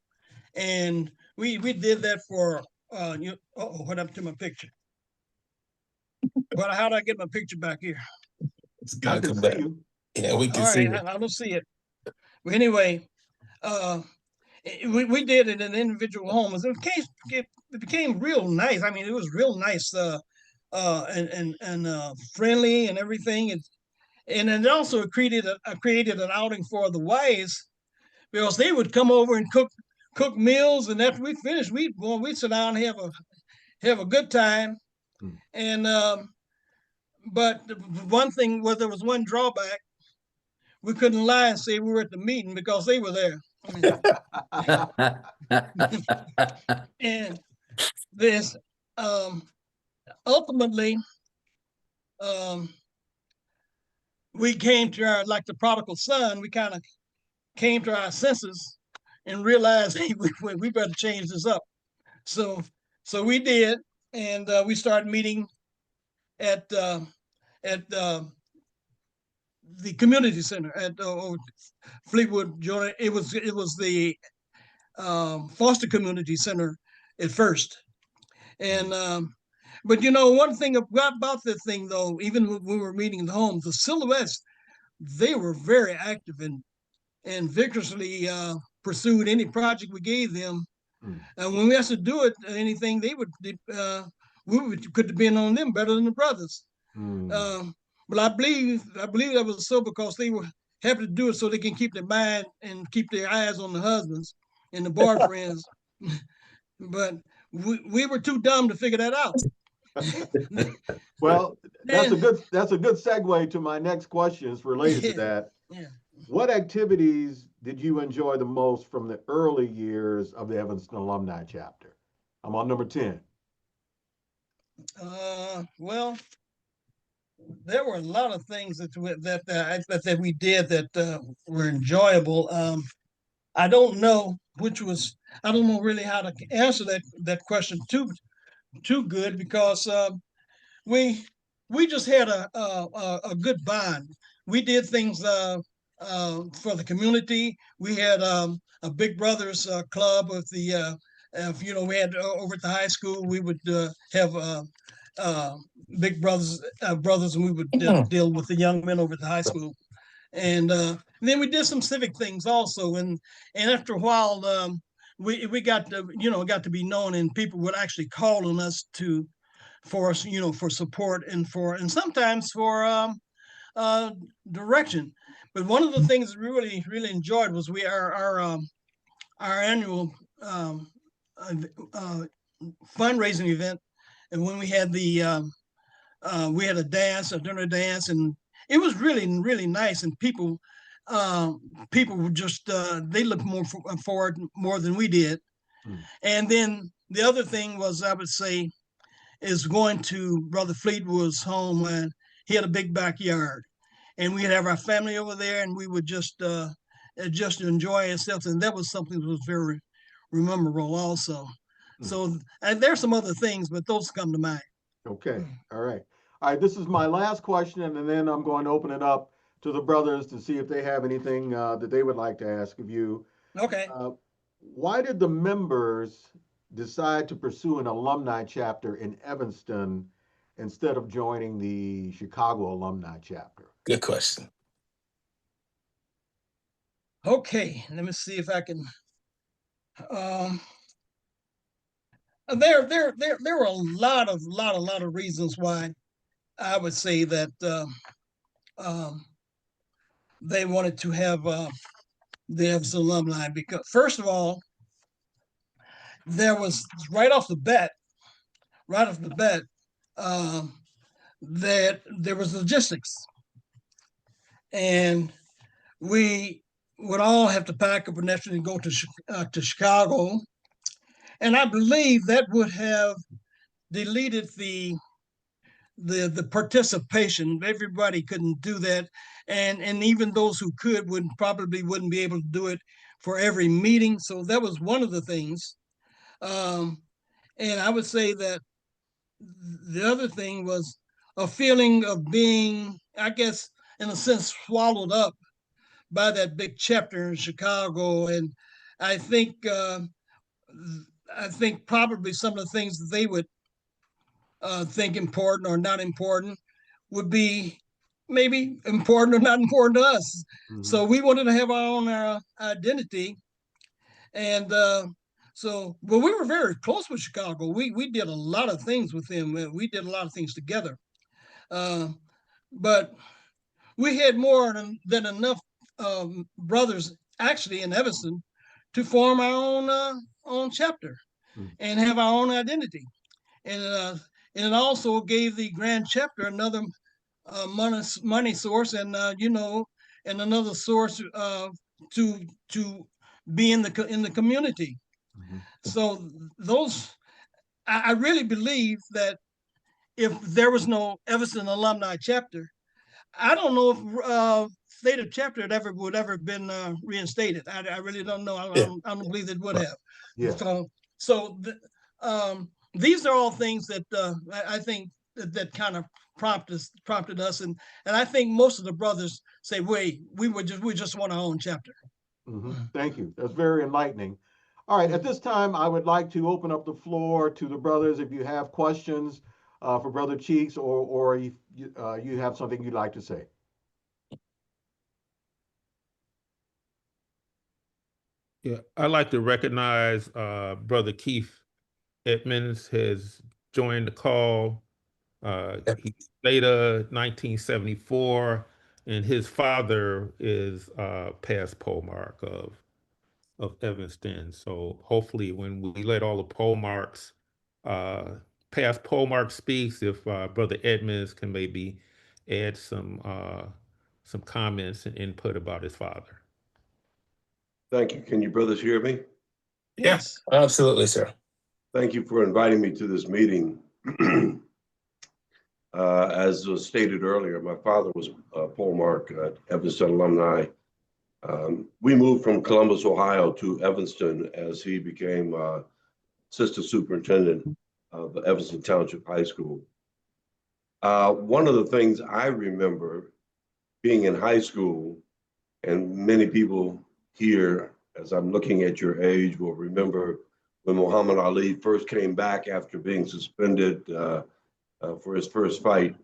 and we did that for what happened to my picture? Well, how do I get my picture back here? It's gotta come back. Yeah, we can see it. I don't see it. But anyway, we did it in individual homes. It became real nice. I mean, it was real nice and friendly and everything. And it also created an outing for the wives because they would come over and cook meals, and after we finished, we'd sit down and have a good time. And but one thing was there was one drawback. We couldn't lie and say we were at the meeting because they were there. And this ultimately we came to our, like the prodigal son, we kind of came to our senses and realized we better change this up. So we did, and we started meeting at the community center at Fleetwood, Georgia. It was the Foster Community Center at first, And but you know, one thing about this thing though, even when we were meeting in the homes, the silhouettes, they were very active and vigorously pursued any project we gave them. And when we asked to do it, anything they would, could depend on them better than the brothers. But I believe that was so because they were happy to do it so they can keep their mind and keep their eyes on the husbands and the boyfriends. But we were too dumb to figure that out. Well, that's a good segue to my next questions related to that. Yeah. What activities did you enjoy the most from the early years of the Evanston Alumni Chapter? I'm on number 10. Well, there were a lot of things that we did that were enjoyable. I don't know I don't know really how to answer that question too good because we just had a good bond. We did things for the community. We had a Big Brothers club with the we had over at the high school. We would have Big Brothers and we would deal with the young men over at the high school. And then we did some civic things also. And after a while, we got to be known, and people would actually call on us for support and sometimes for direction. But one of the things that we really enjoyed was our annual fundraising event, and when we had we had a dinner dance, and it was really nice, and people were just they looked forward more than we did. And then the other thing was, I would say, is going to Brother Fleetwood's home, and he had a big backyard, and we'd have our family over there, and we would just enjoy ourselves, and that was something that was very memorable also. So there's some other things, but those come to mind. Okay, all right. This is my last question, and then I'm going to open it up to the brothers to see if they have anything that they would like to ask of you. Okay. Why did the members decide to pursue an alumni chapter in Evanston instead of joining the Chicago alumni chapter? Good question. Okay, let me see if I can. There were a lot of reasons why I would say that they wanted to have the Evanston alumni, because first of all, there was right off the bat, that there was logistics, and we would all have to pack up and naturally go to Chicago, and I believe that would have deleted the participation. Everybody couldn't do that, and even those who could probably wouldn't be able to do it for every meeting. So that was one of the things. And I would say that the other thing was a feeling of being, I guess, in a sense, swallowed up by that big chapter in Chicago. And I think probably some of the things that they would think important or not important would be maybe important or not important to us. So we wanted to have our own identity. And but we were very close with Chicago. We did a lot of things with them. We did a lot of things together. But we had more than enough brothers actually in Evanston to form our own chapter and have our own identity. And it also gave the grand chapter another money source, and and another source to be in the community. So I really believe that if there was no Evanston alumni chapter, I don't know if state of chapter would ever been reinstated. I really don't know. I don't believe it would have. Yeah. So these are all things that I think that kind of prompted us, and I think most of the brothers say, "Wait, we just want our own chapter." Thank you. That's very enlightening. All right, at this time, I would like to open up the floor to the brothers. If you have questions for Brother Cheeks, or if you have something you'd like to say. Yeah, I'd like to recognize Brother Keith Edmonds has joined the call. He later 1974, and his father is past Polemarch of Evanston. So hopefully, when we let all the Polemarchs, past Polemarch speaks, if Brother Edmonds can maybe add some comments and input about his father. Thank you. Can you brothers hear me? Yes, absolutely, sir. Thank you for inviting me to this meeting. As was stated earlier, my father was Polemarch at Evanston Alumni. We moved from Columbus, Ohio to Evanston as he became assistant superintendent of the Evanston Township High School. One of the things I remember being in high school, and many people here, as I'm looking at your age, will remember when Muhammad Ali first came back after being suspended for his first fight.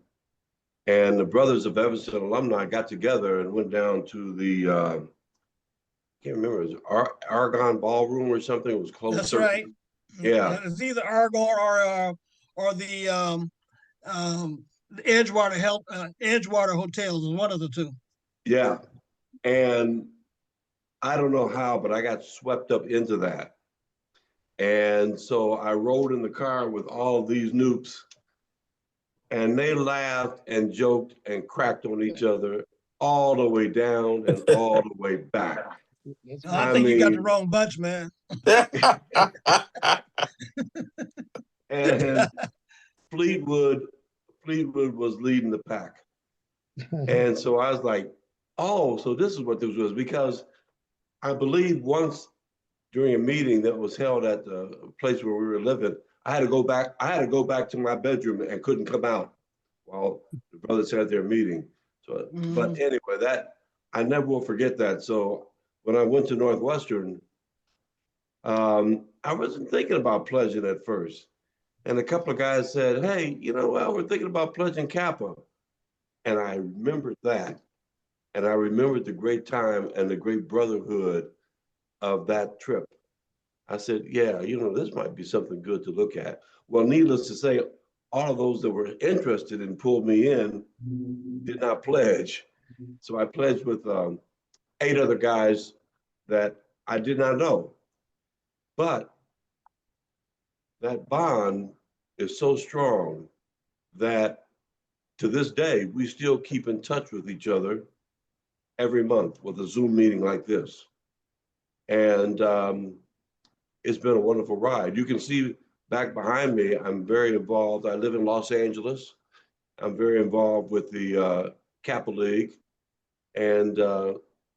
And the brothers of Evanston Alumni got together and went down to the, I can't remember, it was Argonne Ballroom or something. It was closed. That's right. Yeah. It's either Argonne or the Edgewater Hotels is one of the two. Yeah. And I don't know how, but I got swept up into that. And so I rode in the car with all these noobs, and they laughed and joked and cracked on each other all the way down and all the way back. I think you got the wrong bunch, man. And Fleetwood was leading the pack. And so I was like, oh, so this is what this was, because I believe once during a meeting that was held at the place where we were living, I had to go back to my bedroom and couldn't come out while the brothers had their meeting. So, but anyway, that I never will forget that. So when I went to Northwestern, I wasn't thinking about pledging at first. And a couple of guys said, hey, well, we're thinking about pledging Kappa. And I remembered that. And I remembered the great time and the great brotherhood of that trip. I said, yeah, this might be something good to look at. Well, needless to say, all of those that were interested and pulled me in did not pledge. So I pledged with 8 other guys that I did not know. But that bond is so strong that to this day, we still keep in touch with each other every month with a Zoom meeting like this. And it's been a wonderful ride. You can see back behind me, I'm very involved. I live in Los Angeles. I'm very involved with the Kappa League. And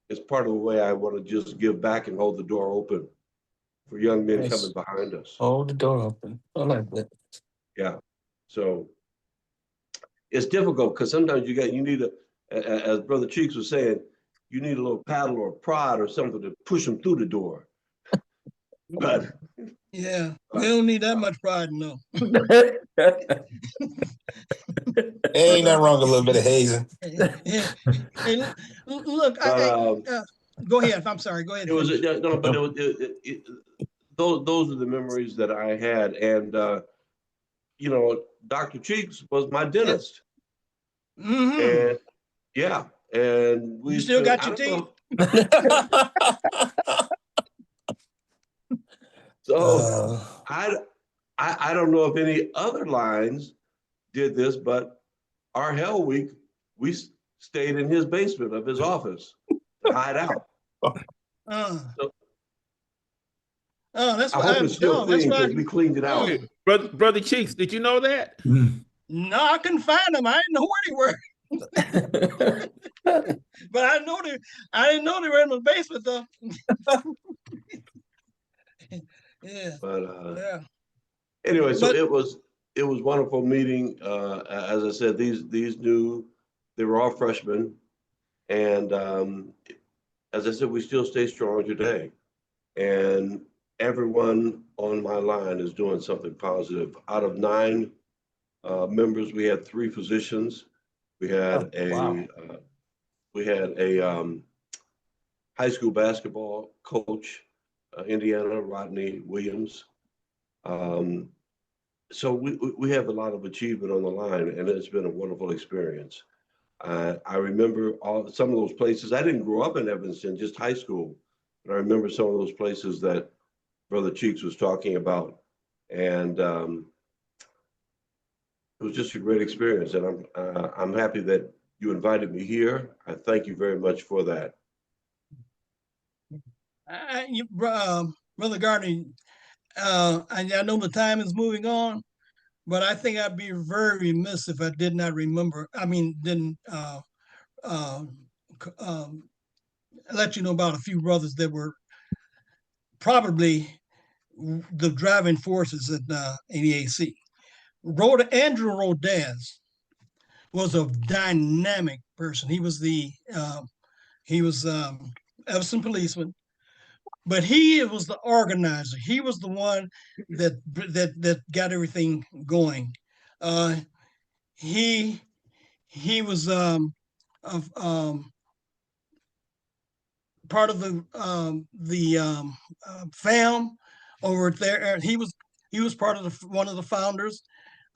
it's part of the way I want to just give back and hold the door open for young men coming behind us. Hold the door open. I like that. Yeah. So it's difficult because sometimes you need as Brother Cheeks was saying, you need a little paddle or prod or something to push them through the door. But yeah, we don't need that much pride, no. Ain't nothing wrong with a little bit of hazing. Hey, look, go ahead. I'm sorry. Go ahead. It was no, but those are the memories that I had, and Dr. Cheeks was my dentist, and yeah, and we still got your teeth. So I don't know if any other lines did this, but our Hell Week, we stayed in his basement of his office to hide out. That's I what hope it's still clean because we cleaned it out. Brother Cheeks, did you know that? No, I couldn't find them. I didn't know where they were. But I didn't know they were in the basement though. Yeah. But yeah. Anyway, so it was wonderful meeting. As I said, these they were all freshmen, and as I said, we still stay strong today. And everyone on my line is doing something positive. Out of 9 members, we had 3 physicians. We had a high school basketball coach, Indiana, Rodney Williams. So we have a lot of achievement on the line, and it's been a wonderful experience. I remember some of those places. I didn't grow up in Evanston, just high school, but I remember some of those places that Brother Cheeks was talking about, and it was just a great experience. And I'm happy that you invited me here. I thank you very much for that. Brother Gardner, I know the time is moving on, but I think I'd be very remiss if I did not remember. I mean, didn't let you know about a few brothers that were probably the driving forces in EAC. Andrew Rodez was a dynamic person. He was Evanston policeman, but he was the organizer. He was the one that got everything going. He was part of the FAM over there. He was part of one of the founders,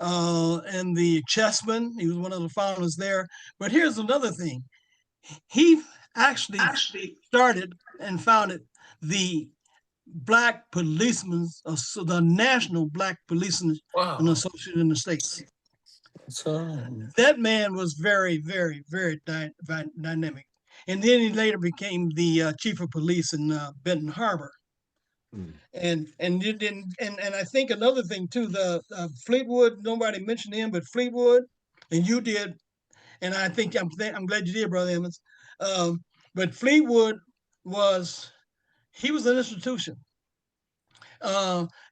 and the Chessmen. He was one of the founders there. But here's another thing: he actually started and founded the Black Policemen, the National Black Policemen Association in the States. That man was very, very, very dynamic. And then he later became the chief of police in Benton Harbor. And I think another thing too, the Fleetwood, nobody mentioned him, but Fleetwood, and you did, and I think I'm glad you did, Brother Emmons. But Fleetwood was an institution.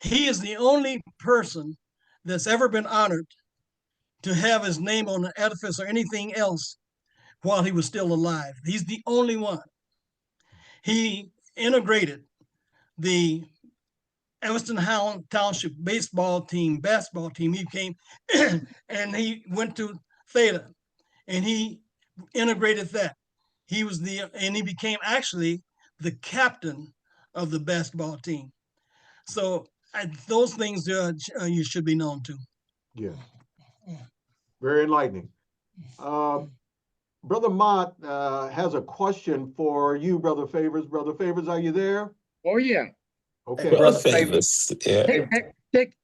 He is the only person that's ever been honored to have his name on an edifice or anything else while he was still alive. He's the only one. He integrated the Evanston Township basketball team. He came and he went to Theta and he integrated that. And he became actually the captain of the basketball team. So those things you should be known to. Yeah. Very enlightening. Brother Mott has a question for you, Brother Favors. Brother Favors, are you there? Oh, yeah. Okay. Brother Favors. Yeah.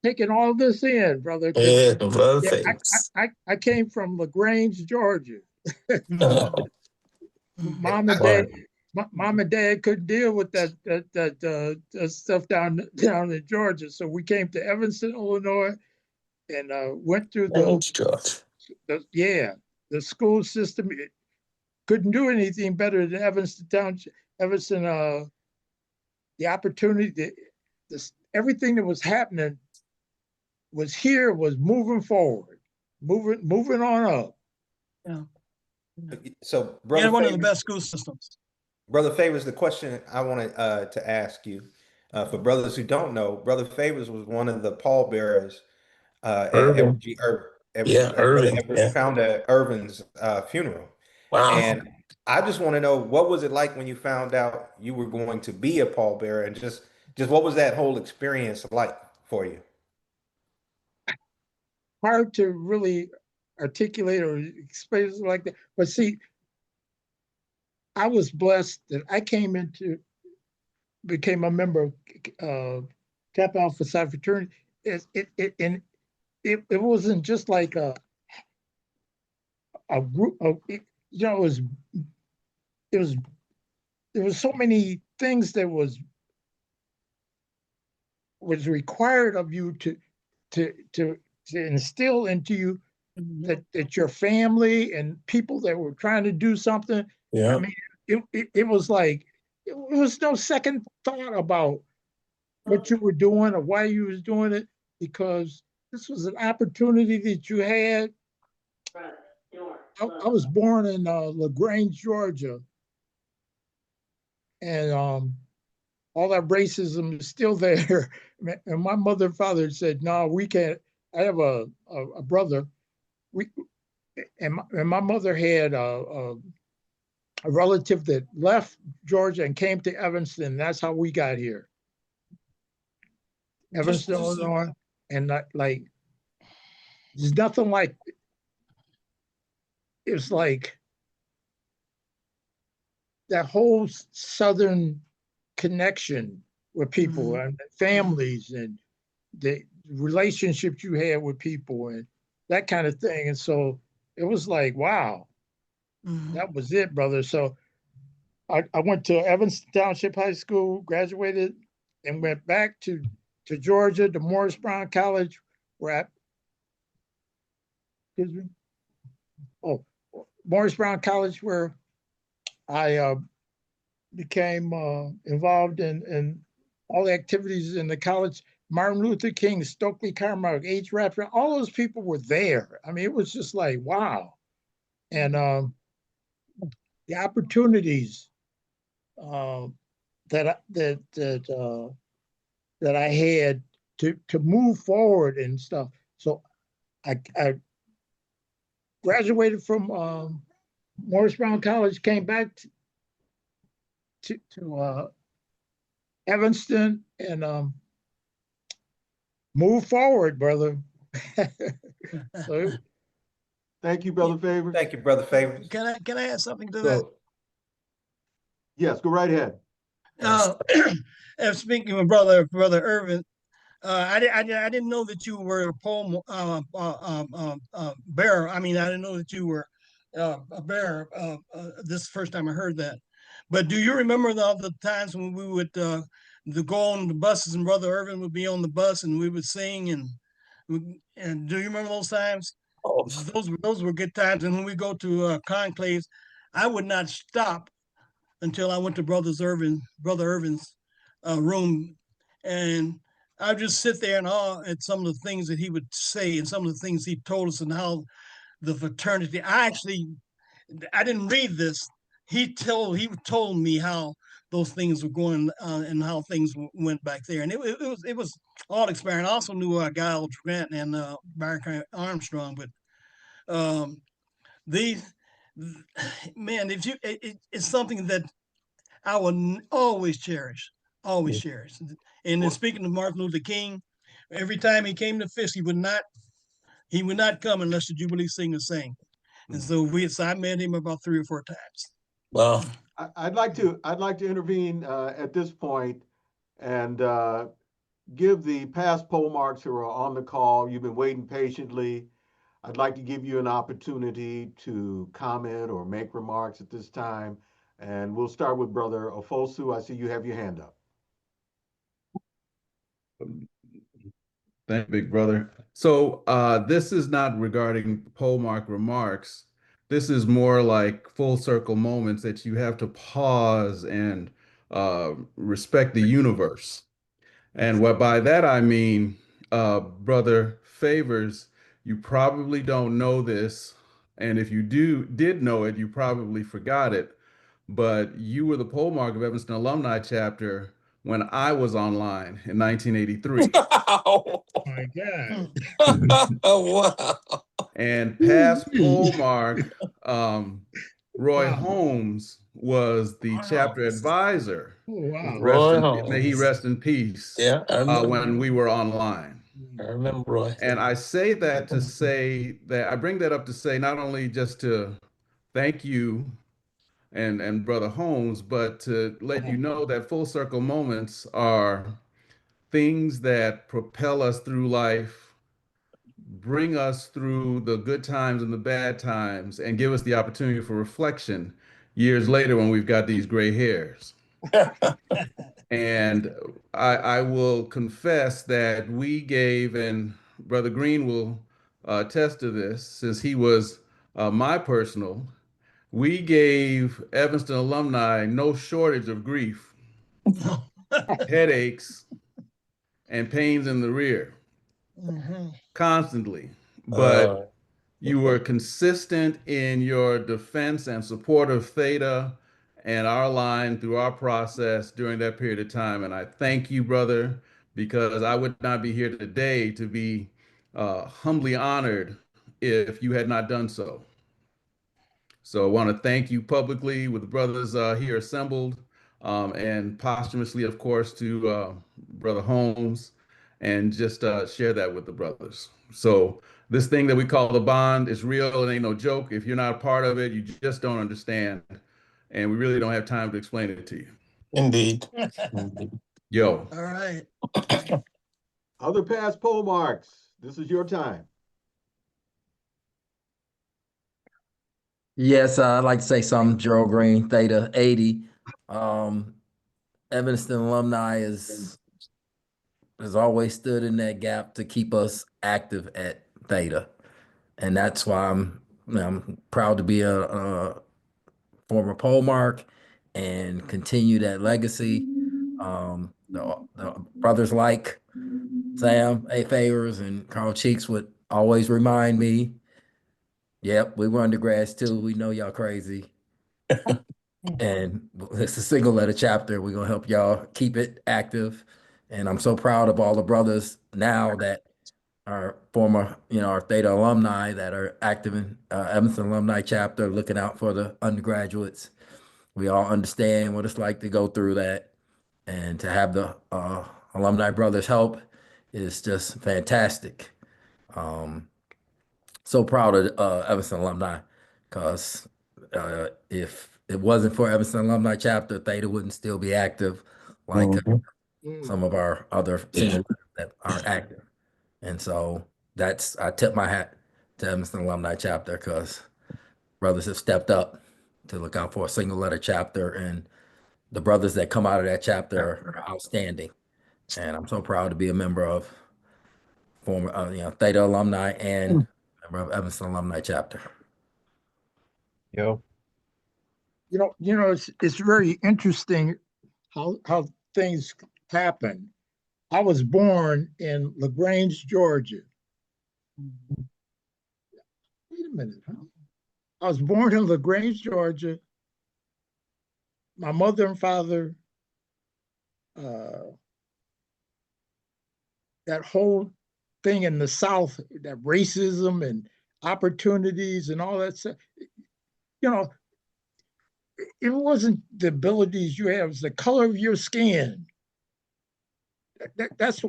Taking all this in, brother. Yeah, Brother Favors. I came from LaGrange, Georgia. Mom and dad couldn't deal with that stuff down in Georgia, so we came to Evanston, Illinois, and went through the school system. It couldn't do anything better than Evanston Township. Evanston, the opportunity, everything that was happening was moving forward, moving on up. Yeah. So, Brother one Favors, of the best school systems. Brother Favors, the question I wanted to ask you, for brothers who don't know, Brother Favors was one of the pallbearers at Irvin. Brother Founder Irvin's funeral. Wow. And I just want to know, what was it like when you found out you were going to be a pallbearer, and just what was that whole experience like for you? Hard to really articulate or explain it like that. But see, I was blessed that I became a member of Kappa Alpha Psi fraternity. It wasn't just like a group of, there was so many things that was required of you to instill into you that your family and people that were trying to do something. Yeah. I mean, it was like, it was no second thought about what you were doing or why you was doing it, because this was an opportunity that you had. I was born in LaGrange, Georgia, and all that racism is still there. And my mother and father said, no, we can't. I have a brother. My mother had a relative that left Georgia and came to Evanston. That's how we got here. Evanston, Illinois. And like, there's nothing like, it's like that whole Southern connection with people and families and the relationships you had with people and that kind of thing. And so it was like, wow, that was it, brother. So I went to Evanston Township High School, graduated, and went back to Georgia, to Morris Brown College, where Morris Brown College, where I became involved in all the activities in the college. Martin Luther King, Stokely Carmichael, H. Radford, all those people were there. I mean, it was just like, wow. And the opportunities that I had to move forward and stuff. So I graduated from Morris Brown College, came back to Evanston, and move forward, brother. So, thank you, Brother Favors. Thank you, Brother Favors. Can I add something to that? Yes, go right ahead. And speaking of Brother Irvin, I didn't know that you were a poem bearer. I mean, I didn't know that you were a bearer. This is the first time I heard that. But do you remember all the times when we would go on the buses and Brother Irvin would be on the bus and we would sing and do you remember those times? Oh. Those were good times. And when we go to conclaves, I would not stop until I went to Brother Irvin's room, and I'd just sit there in awe at some of the things that he would say and some of the things he told us and how the fraternity. I didn't read this. He told me how those things were going and how things went back there, and it was all expiring. I also knew Guy Aldrich Grant and Barry Armstrong, but these man, it's something that I will always cherish, always cherish. And then speaking of Martin Luther King, every time he came to Fisk, he would not come unless the Jubilee Singers sang. And so I met him about 3 or 4 times. Wow. I'd like to intervene at this point and give the past Polemarchs who are on the call. You've been waiting patiently. I'd like to give you an opportunity to comment or make remarks at this time. And we'll start with Brother Ofosu. I see you have your hand up. Thank you, big brother. So this is not regarding Polemarch remarks. This is more like full circle moments that you have to pause and respect the universe. And what by that I mean, Brother Favors, you probably don't know this. And if you did know it, you probably forgot it. But you were the Polemarch of Evanston Alumni chapter when I was online in 1983. Oh my God. Oh, wow. And past Polemarch, Roy Holmes was the chapter advisor. Oh, wow. May he rest in peace. Yeah, I remember. When we were online. I remember Roy. And I say that to say that I bring that up to say not only just to thank you and Brother Holmes, but to let you know that full circle moments are things that propel us through life, bring us through the good times and the bad times, and give us the opportunity for reflection years later when we've got these gray hairs. And I will confess that we gave, and Brother Green will attest to this, since he was my personal, we gave Evanston alumni no shortage of grief, headaches, and pains in the rear, constantly. But you were consistent in your defense and support of Theta and our line through our process during that period of time. And I thank you, brother, because I would not be here today to be humbly honored if you had not done so. So I want to thank you publicly with the brothers here assembled, and posthumously, of course, to Brother Holmes, and just share that with the brothers. So this thing that we call the bond is real. It ain't no joke. If you're not a part of it, you just don't understand. And we really don't have time to explain it to you. Indeed. Yo. All right. Other past Polemarchs, this is your time. Yes, I'd like to say something. Gerald Green, Theta 80. Evanston Alumni has always stood in that gap to keep us active at Theta. And that's why I'm proud to be a former Polemarch and continue that legacy. The brothers like Sam A. Favors and Carl Cheeks would always remind me, yep, we were undergrads too. We know y'all crazy. And it's a single letter chapter. We're going to help y'all keep it active. And I'm so proud of all the brothers now that are former, our Theta alumni that are active in Evanston Alumni chapter, looking out for the undergraduates. We all understand what it's like to go through that. And to have the alumni brothers help is just fantastic. So proud of Evanston Alumni, because if it wasn't for Evanston Alumni chapter, Theta wouldn't still be active like some of our other seniors that aren't active. And so I tip my hat to Evanston Alumni chapter, because brothers have stepped up to look out for a single letter chapter, and the brothers that come out of that chapter are outstanding. And I'm so proud to be a member of former Theta alumni and member of Evanston Alumni chapter. Yo. It's very interesting how things happen. I was born in LaGrange, Georgia. Wait a minute, huh? I was born in LaGrange, Georgia. My mother and father, that whole thing in the South, that racism and opportunities and all that stuff, it wasn't the abilities you have, it was the color of your skin. That's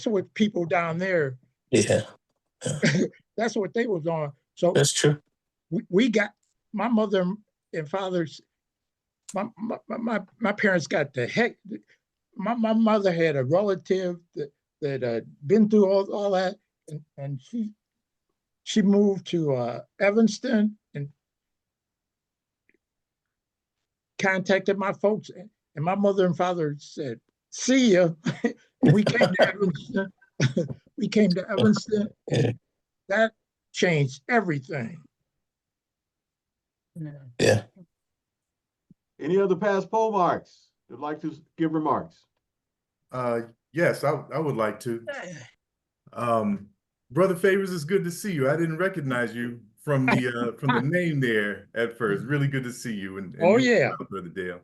what people down there. Yeah. That's what they was on. So that's true. We got my mother and father's. My parents got the heck. My mother had a relative that had been through all that, and she moved to Evanston and contacted my folks, and my mother and father said, "See ya." And we came to Evanston. We came to Evanston, and that changed everything. Yeah. Any other past Polemarchs who'd like to give remarks? Yes, I would like to. Brother Favors, it's good to see you. I didn't recognize you from the name there at first. Really good to see you. And oh you yeah, Brother Dale.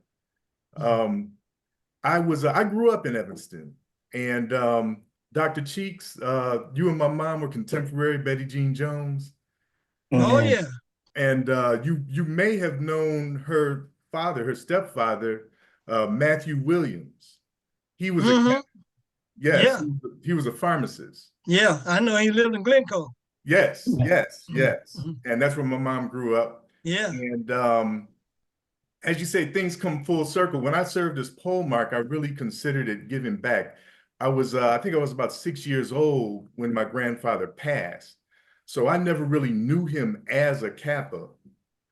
I grew up in Evanston, and Dr. Cheeks, you and my mom were contemporary, Betty Jean Jones. Oh yeah. And you may have known her father, her stepfather, Matthew Williams. He was Yeah. he was a pharmacist. Yeah, I know he lived in Glencoe. Yes. And that's where my mom grew up. Yeah. And as you say, things come full circle. When I served as Polemarch, I really considered it giving back. I think I was about 6 years old when my grandfather passed. So I never really knew him as a Kappa,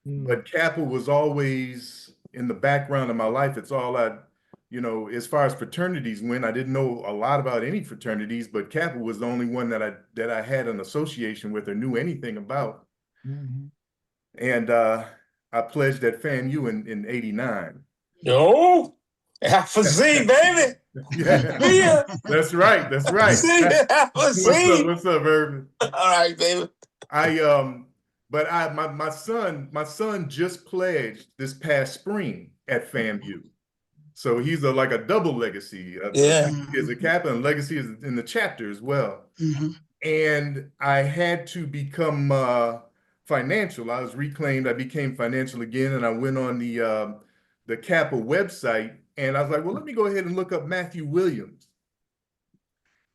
but Kappa was always in the background of my life. It's all as far as fraternities went, I didn't know a lot about any fraternities, but Kappa was the only one that I had an association with or knew anything about. And I pledged at FAMU in '89. Yo, Alpha Z, baby. Yeah. That's right. Alpha Z. What's up, Irvin? All right, baby. But my son just pledged this past spring. at FAMU. So he's like a double legacy. Yeah. He is a Kappa and legacy is in the chapter as well. And I had to become financial. I was reclaimed. I became financial again, and I went on the Kappa website, and I was like, well, let me go ahead and look up Matthew Williams.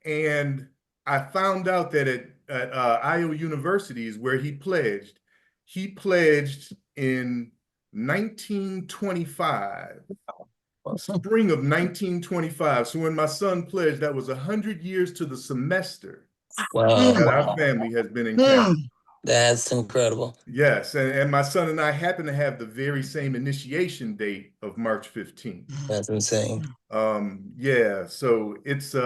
And I found out that at Iowa University is where he pledged in 1925. Spring of 1925. So when my son pledged, that was 100 years to the semester that our family has been in Kappa. That's incredible. Yes, and my son and I happen to have the very same initiation date of March 15th. That's insane. Yeah, so it's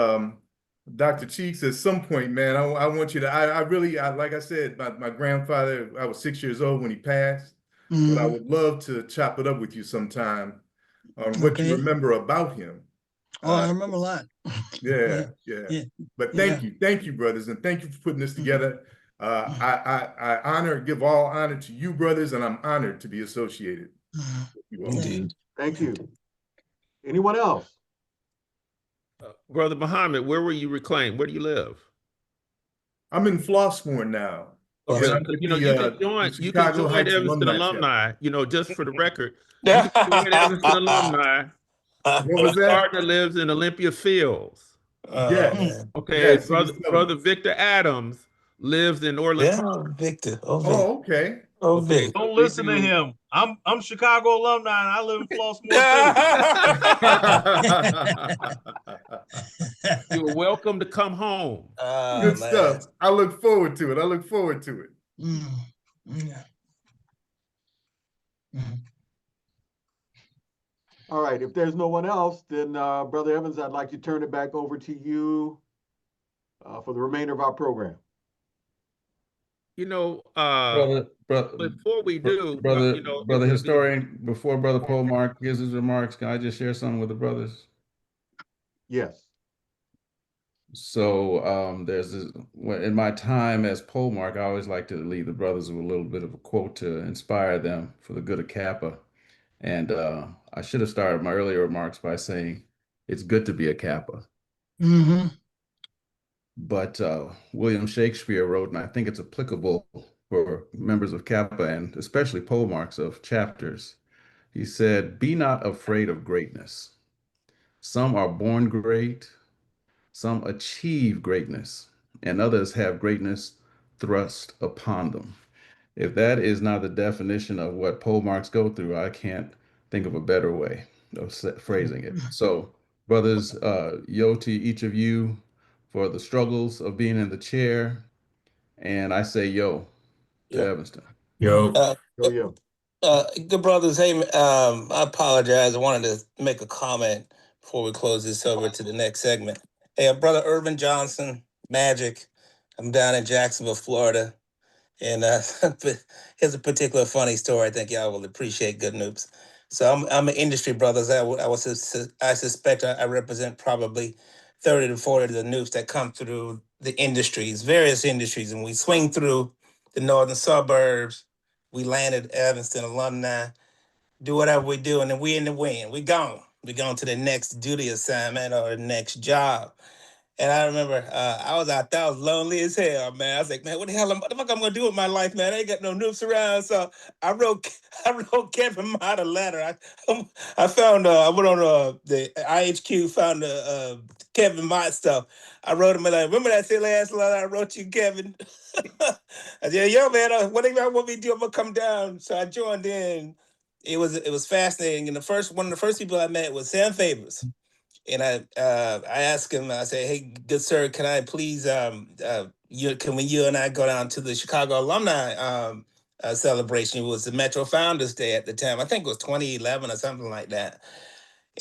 Dr. Cheeks, at some point, man, I want you to, I really, like I said, my grandfather, I was 6 years old when he passed, but I would love to chop it up with you sometime on what you remember about him. Oh, I remember a lot. Yeah. But thank you, brothers, and thank you for putting this together. I give all honor to you, brothers, and I'm honored to be associated with you all. Indeed. Thank you. Anyone else? Brother Muhammad, where were you reclaimed? Where do you live? I'm in Flossmoor now. Okay, And I'm with you can join Chicago Heights Evanston Alumni. Alumni. Just for the record, you can join Evanston Alumni. What was that? Partner lives in Olympia Fields. Yes. Okay, Yes, brother Victor Adams lives in Orland Park. Victor. Oh, okay. Victor. Don't listen to him. I'm Chicago alumni and I live in Flossmoor too. You're welcome to come home. Good stuff. I look forward to it. All right, if there's no one else, then Brother Evans, I'd like to turn it back over to you for the remainder of our program. Before we do, brother historian, before Brother Polemarch gives his remarks, can I just share something with the brothers? Yes. So there's this, in my time as Polemarch, I always like to leave the brothers with a little bit of a quote to inspire them for the good of Kappa. And I should have started my earlier remarks by saying, it's good to be a Kappa. But William Shakespeare wrote, and I think it's applicable for members of Kappa and especially Polemarchs of chapters. He said, be not afraid of greatness. Some are born great, some achieve greatness, and others have greatness thrust upon them. If that is not the definition of what Polemarchs go through, I can't think of a better way of phrasing it. So, brothers, yo to each of you for the struggles of being in the chair. And I say yo to Evanston. Yo. Yo. Good brothers. Hey, I apologize. I wanted to make a comment before we close this over to the next segment. Hey, brother Irvin Johnson, Magic. I'm down in Jacksonville, Florida. And here's a particular funny story I think y'all will appreciate, good noobs. So I'm an industry brothers. I suspect I represent probably 30 to 40 of the noobs that come through the industries, various industries, and we swing through the northern suburbs. We landed Evanston Alumni, do whatever we do, and then we in the wind. We gone. We gone to the next duty assignment or the next job. And I remember I was out there, I was lonely as hell, man. I was like, man, what the fuck I'm gonna do with my life, man? I ain't got no noobs around. So I wrote Kevin Mott a letter. I found I went on the IHQ, found Kevin Mott stuff. I wrote him a letter. Remember that silly ass letter I wrote you, Kevin? I said, yo, man, whatever I want me to do, I'm gonna come down. So I joined in. It was fascinating. And one of the first people I met was Sam Favors. And I asked him, I said, hey, good sir, can I please, you and I go down to the Chicago Alumni celebration? It was the Metro Founders Day at the time. I think it was 2011 or something like that.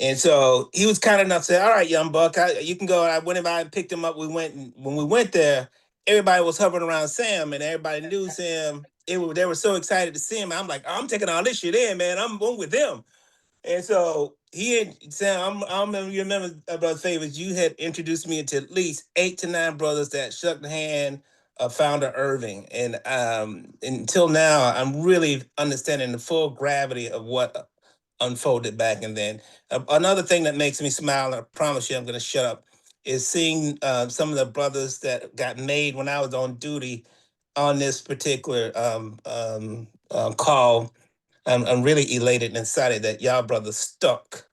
And so he was kind enough to say, all right, young buck, you can go. I went by and picked him up. When we went there, everybody was hovering around Sam and everybody knew Sam. They were so excited to see him. I'm like, I'm taking all this shit in, man. I'm with them. And so he had Sam, I remember Brother Favors, you had introduced me to at least 8 to 9 brothers that shook the hand of Founder Irving. And until now, I'm really understanding the full gravity of what unfolded back and then. Another thing that makes me smile, and I promise you I'm going to shut up, is seeing some of the brothers that got made when I was on duty on this particular call. I'm really elated and excited that y'all brothers stuck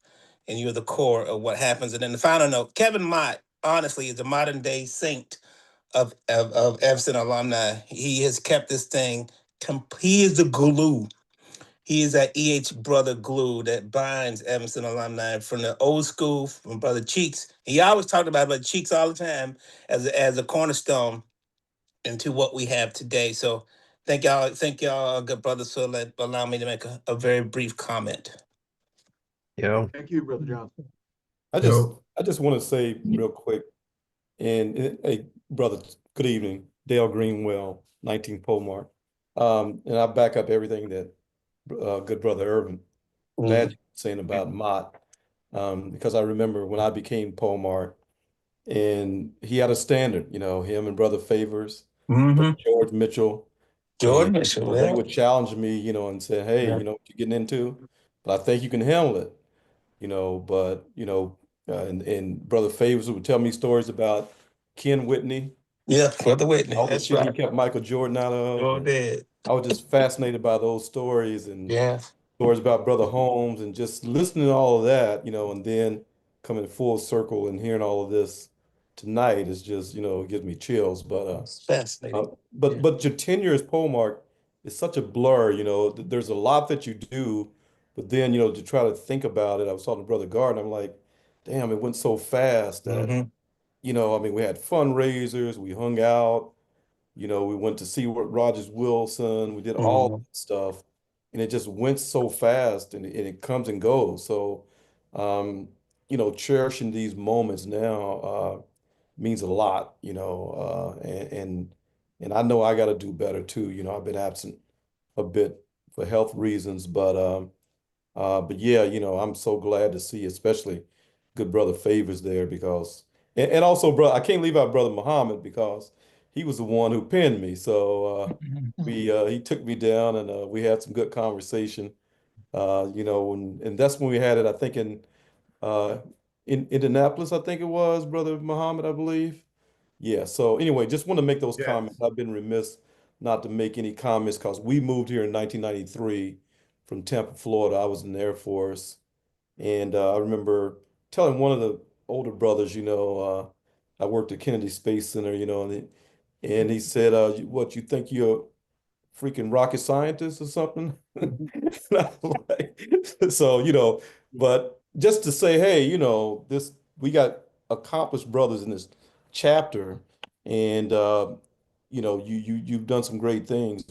and you're the core of what happens. And then the final note, Kevin Mott, honestly, is a modern day saint of Evanston alumni. He has kept this thing, he is the glue. He is that EH brother glue that binds Evanston alumni from the old school, from Brother Cheeks. He always talked about Brother Cheeks all the time as a cornerstone into what we have today. So thank y'all, good brothers, for allow me to make a very brief comment. Thank you, Brother Johnson. I just want to say real quick, and hey, brother, good evening, Dale Greenwell, 19 Polemarch. And I back up everything that good brother Irvin Magic saying about Mott, because I remember when I became Polemarch, and he had a standard, you know, him and Brother Favors, George Mitchell. George Mitchell, they would challenge me, you know, and say, hey, you know what you're getting into, but I think you can handle it, you know. But you know, and Brother Favors would tell me stories about Ken Whitney. Yeah, Brother Whitney. All the That's shit he right. kept Michael Jordan out of. Sure did. I was just fascinated by those stories and stories about Brother Holmes, and just listening to all of that, you know, and then coming full circle and hearing all of this tonight is just, you know, it gives me chills. But it's fascinating. But your tenure as Polemarch is such a blur, you know. There's a lot that you do, but then, you know, to try to think about it, I was talking to Brother Gardner, I'm like, damn, it went so fast that, you know, I mean, we had fundraisers, we hung out, you know, we went to see what Rogers Wilson, we did all that stuff, and it just went so fast, and it comes and goes. So, you know, cherishing these moments now means a lot, you know, and I know I got to do better too. You know, I've been absent a bit for health reasons, but yeah, you know, I'm so glad to see, especially good brother Favors there, because, and also, bro, I can't leave out brother Muhammad because he was the one who pinned me. So he took me down, and we had some good conversation. You know, and that's when we had it, I think uh, in Indianapolis, I think it was brother Muhammad, I believe. Yeah. So anyway, just want to make those comments. I've been remiss not to make any comments because we moved here in 1993 from Tampa, Florida. I was in the Air Force. And I remember telling one of the older brothers, you know, I worked at Kennedy Space Center, you know, and he said, what, you think you're a freaking rocket scientist or something? And I'm like, so, you know, but just to say, hey, you know, we got accomplished brothers in this chapter, and you know, you've done some great things,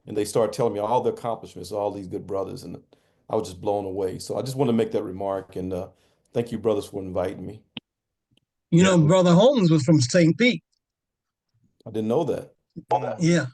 and they start telling me all the accomplishments, all these good brothers, and I was just blown away. So I just want to make that remark, and thank you, brothers, for inviting me. You know, Brother Holmes was from St. Pete. I didn't know that. Yeah.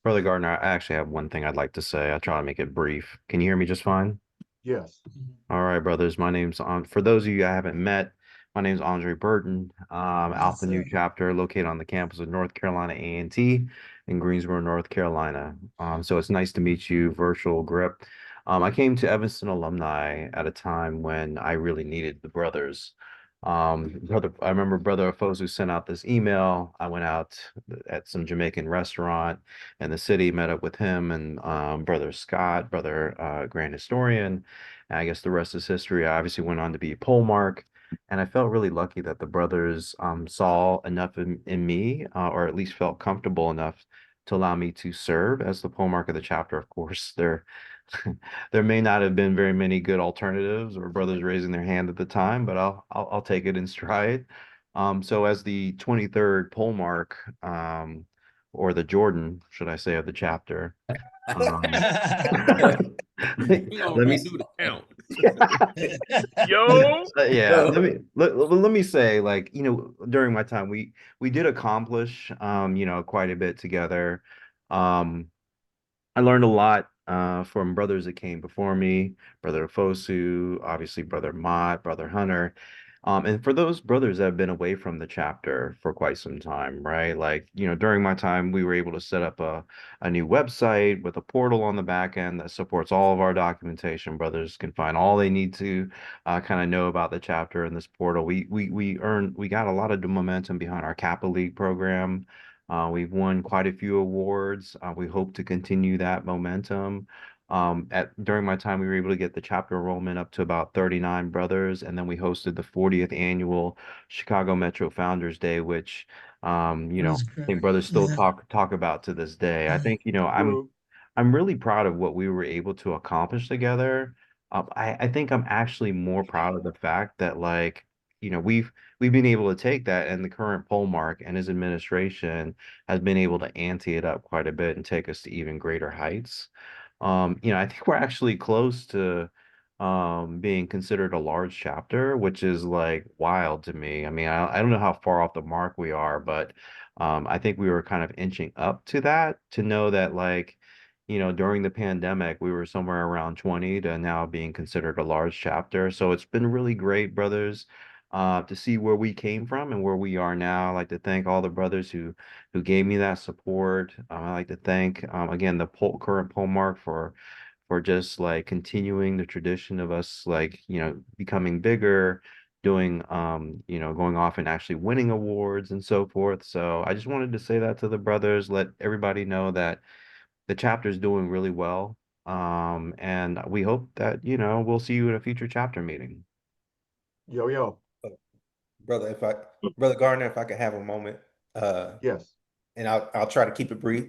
Brother Gardner, I actually have one thing I'd like to say. I try to make it brief. Can you hear me just fine? Yes. All right, brothers. My name's for those of you I haven't met, my name's Andre Burton. Alpha New Chapter, located on the campus of North Carolina A&T in Greensboro, North Carolina. So it's nice to meet you, virtual grip. I came to Evanston Alumni at a time when I really needed the brothers. I remember Brother Afosu sent out this email. I went out at some Jamaican restaurant in the city, met up with him and Brother Scott, Brother Grand Historian. And I guess the rest is history. I obviously went on to be Polemarch, and I felt really lucky that the brothers saw enough in me, or at least felt comfortable enough to allow me to serve as the Polemarch of the chapter. Of course, there may not have been very many good alternatives or brothers raising their hand at the time, but I'll take it in stride. So as the 23rd Polemarch, or the Jordan, should I say, of the chapter. Let me do the count. Yo. Yeah, let me say, like, you know, during my time we did accomplish you know, quite a bit together. I learned a lot from brothers that came before me, Brother Fosu, obviously Brother Mott, Brother Hunter. And for those brothers that have been away from the chapter for quite some time, right? Like, during my time, we were able to set up a new website with a portal on the back end that supports all of our documentation. Brothers can find all they need to kind of know about the chapter in this portal. We got a lot of the momentum behind our Kappa League program. We've won quite a few awards. We hope to continue that momentum. During my time, we were able to get the chapter enrollment up to about 39 brothers, and then we hosted the 40th annual Chicago Metro Founders Day, which That's I great. think brothers still Yeah. talk about to this day. I think, True. I'm really proud of what we were able to accomplish together. I think I'm actually more proud of the fact that, like, we've been able to take that, and the current Polemark and his administration has been able to ante it up quite a bit and take us to even greater heights. I think we're actually close to being considered a large chapter, which is like wild to me. I mean, I don't know how far off the mark we are, but I think we were kind of inching up to that, to know that, like, during the pandemic, we were somewhere around 20 to now being considered a large chapter. So it's been really great, brothers, to see where we came from and where we are now. I'd like to thank all the brothers who gave me that support. I'd like to thank, again, the current pole mark for just like continuing the tradition of us, like, becoming bigger, doing, going off and actually winning awards and so forth. So I just wanted to say that to the brothers, let everybody know that the chapter is doing really well. And we hope that, we'll see you at a future chapter meeting. Yo, yo. Brother, Brother Gardner, if I could have a moment, Yes. and I'll try to keep it brief.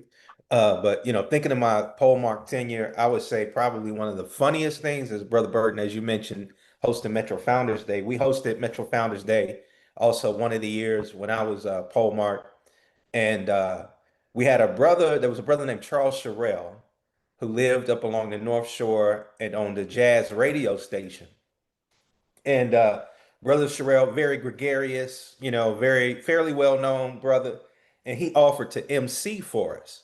But thinking of my Polemark tenure, I would say probably one of the funniest things is Brother Burton, as you mentioned, hosting Metro Founders Day. We hosted Metro Founders Day also one of the years when I was Polemark, and we had a brother. There was a brother named Charles Sherrill who lived up along the North Shore and owned a jazz radio station. And Brother Sherrill, very gregarious, very fairly well known brother, and he offered to MC for us.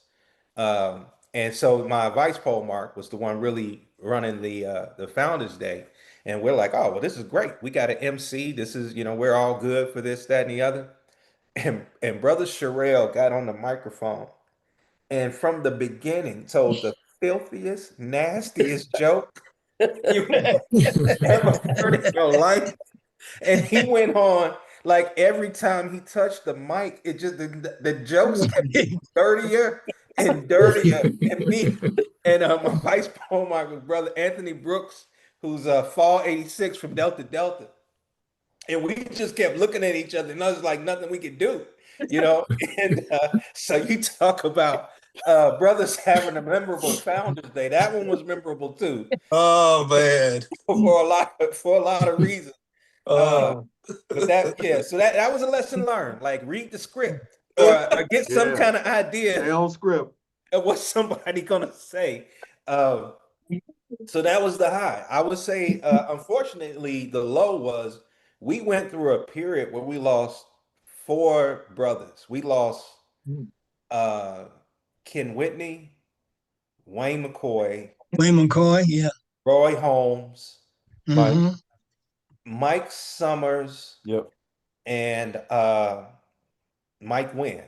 And so my vice pole Mark was the one really running the Founders Day, and we're like, oh well, this is great. We got an MC. This is we're all good for this, that, and the other. And Brother Sherrill got on the microphone, and from the beginning told the filthiest, nastiest joke you ever heard in your life. And he went on like every time he touched the mic, it just the jokes kept getting dirtier and dirtier. And me and my vice president, my brother Anthony Brooks, who's Fall 86 from Delta Delta. And we just kept looking at each other, and there was like nothing we could do, you know. And so you talk about brothers having a memorable Founders Day. That one was memorable too. Oh man. For a lot of reasons. Oh. But so that was a lesson learned. Like read the script or get some Yeah. kind of Stay idea on script. of what somebody gonna say. So that was the high. I would say, unfortunately, the low was we went through a period where we lost four brothers. We lost uh, Ken Whitney, Wayne McCoy, Wayne McCoy, yeah. Roy Holmes, Mike. hmm Mike Summers, Yep. and Mike Wynn.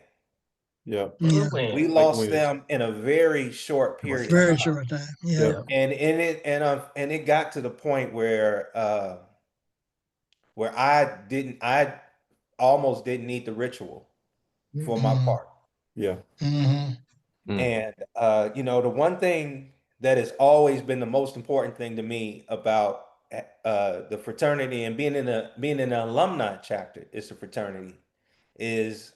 Yep. Yeah. We Mike lost Wynn. them in a very short period of Very time. short time. Yeah. Yep. And it got to the point where I almost didn't need the ritual for my Mhm. part. Yeah. hmm And the one thing that has always been the most important thing to me about the fraternity and being in an alumni chapter is the fraternity is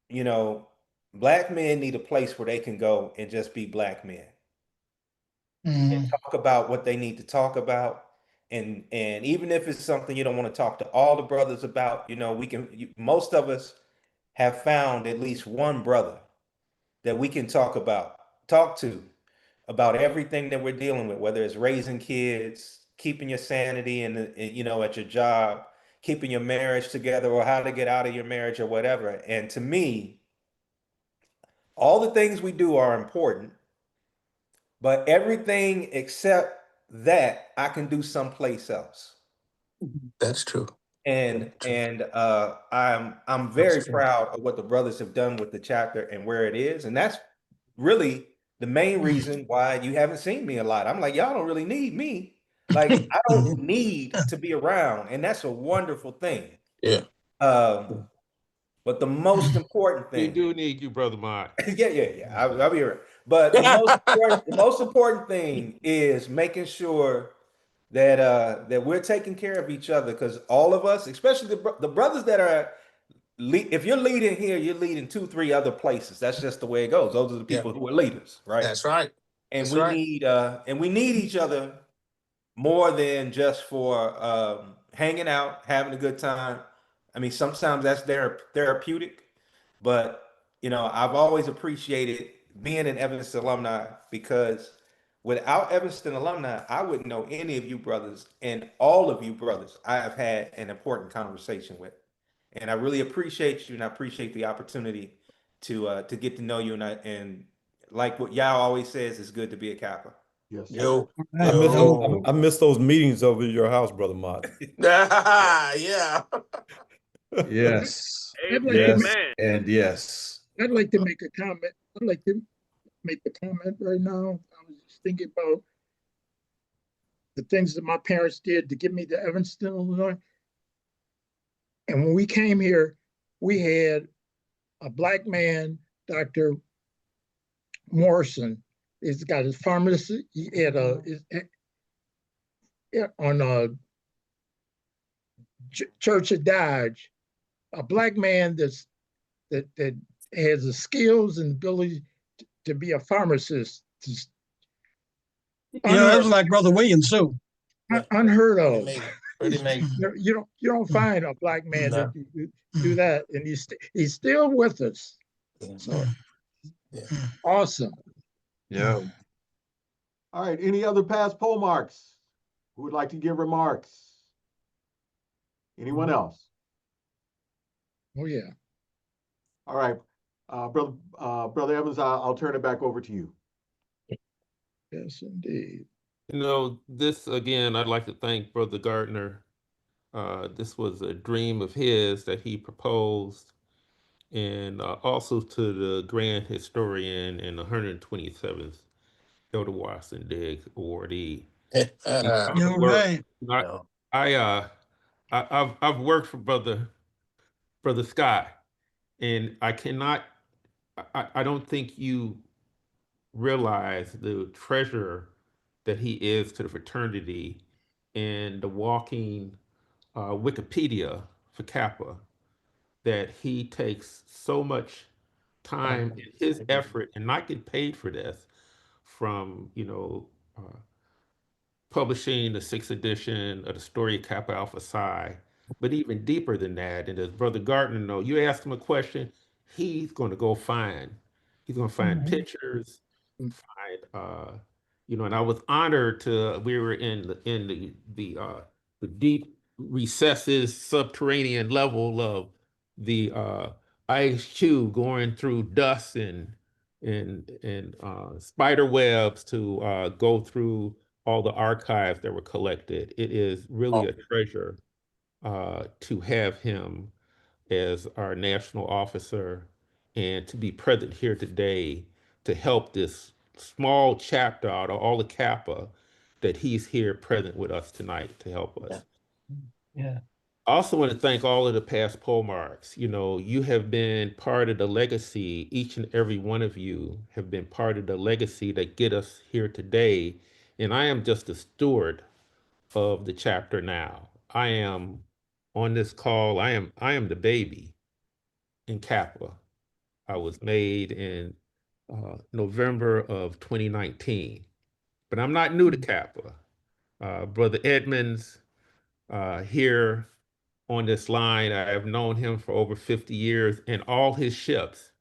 you know black men need a place where they can go and just be black men and hmm talk about what they need to talk about. And even if it's something you don't want to talk to all the brothers about, most of us have found at least one brother that we can talk to about everything that we're dealing with, whether it's raising kids, keeping your sanity at your job, keeping your marriage together, or how to get out of your marriage or whatever. And to me, all the things we do are important, but everything except that I can do someplace else. That's true. And I'm very proud of what the brothers have done with the chapter and where it is. And that's really the main reason why you haven't seen me a lot. I'm like, y'all don't really need me. Like, I don't need to be around. And that's a wonderful thing. Yeah. But the most important We thing, do need you, Brother Mott. yeah. I'll be here. But the most important thing is making sure that that we're taking care of each other, because all of us, especially the brothers that are if you're leading here, you're leading 2-3 other places. That's just the way it goes. Those are the people who are leaders, right? That's right. And That's we right. need each other more than just for hanging out, having a good time. I mean, sometimes that's therapeutic, but I've always appreciated being an Evanston alumni, because without Evanston alumni, I wouldn't know any of you brothers, and all of you brothers I have had an important conversation with. And I really appreciate you, and I appreciate the opportunity to get to know you. And like what Yao always says, it's good to be a Kappa. Yes. Yo. I miss those meetings over at your house, Brother Mott. Yeah. Yes. I'd like to Yes. make, And yes. I'd like to make a comment. I'd like to make a comment right now. I was just thinking about the things that my parents did to get me to Evanston, Illinois. And when we came here, we had a black man, Dr. Morrison. He's got his pharmacy. He had on Church of Dodge, a black man that has the skills and ability to be a pharmacist. That was like Brother Williams too. Unheard of. Pretty amazing. You don't find a black man that do that, and he's still with us. So awesome. Yeah. All right. Any other past Polemarchs who would like to give remarks? Anyone else? Oh yeah. All right, Brother Evans, I'll turn it back over to you. Yes, indeed. This again, I'd like to thank Brother Gardner. This was a dream of his that he proposed, and also to the grand historian and 127th Elder Watson Diggs awardee. You're right. I've worked for Brother Scott, and I don't think you realize the treasure that he is to the fraternity and the walking Wikipedia for Kappa, that he takes so much time and his effort and not get paid for this from, publishing the 6th edition of the story of Kappa Alpha Psi, but even deeper than that. And as Brother Gardner knows, you ask him a question, he's going to go he's going to find pictures, find, and I was honored we were in the deep recesses, subterranean level of the ice cube, going through dust and spider webs to go through all the archives that were collected. It is really a treasure to have him as our national officer and to be present here today to help this small chapter out of all the Kappa, that he's here present with us tonight to help us. Yeah. I also want to thank all of the past Polemarchs. You have been part of the legacy. Each and every one of you have been part of the legacy that get us here today. And I am just a steward of the chapter now. I am on this call. I am the baby in Kappa. I was made in November of 2019, but I'm not new to Kappa. Brother Edmonds here on this line, I have known him for over 50 years and all his ships.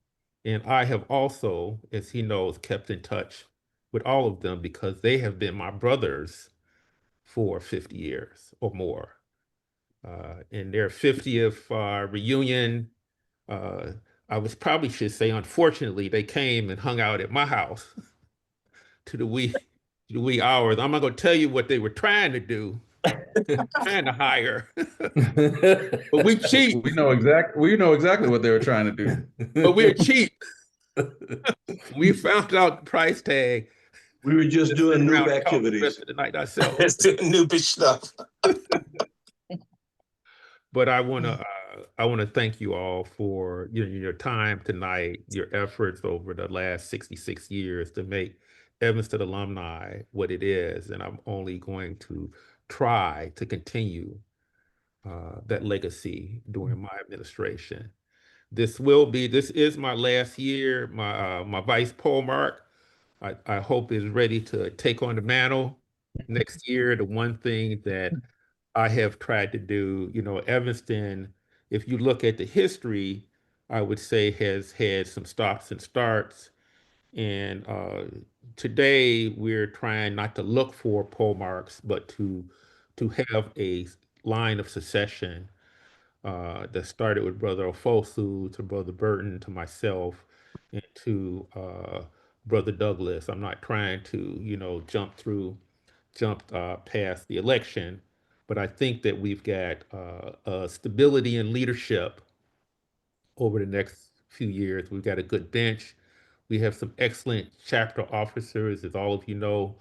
And I have also, as he knows, kept in touch with all of them because they have been my brothers for 50 years or more. In their 50th reunion, should say, unfortunately, they came and hung out at my house to the wee hours. I'm not going to tell you what they were trying to do, trying to hire. But we cheap. We know exactly what they were trying to do. But we're cheap. We found out the price tag. We were just doing Sitting noob around talking the activities. rest of the night ourselves. It's doing noobish stuff. But I want to thank you all for your time tonight, your efforts over the last 66 years to make Evanston Alumni what it is, and I'm only going to try to continue that legacy during my administration. This is my last year. My vice Polemarch, I hope, is ready to take on the mantle next year. The one thing that I have tried to do, Evanston, if you look at the history, I would say has had some stops and starts. And today we're trying not to look for Polemarchs, but to have a line of succession that started with Brother Ofosu to Brother Burton to myself and to Brother Douglas. I'm not trying to, jump past the election, but I think that we've got stability in leadership over the next few years. We've got a good bench. We have some excellent chapter officers, as all of you know.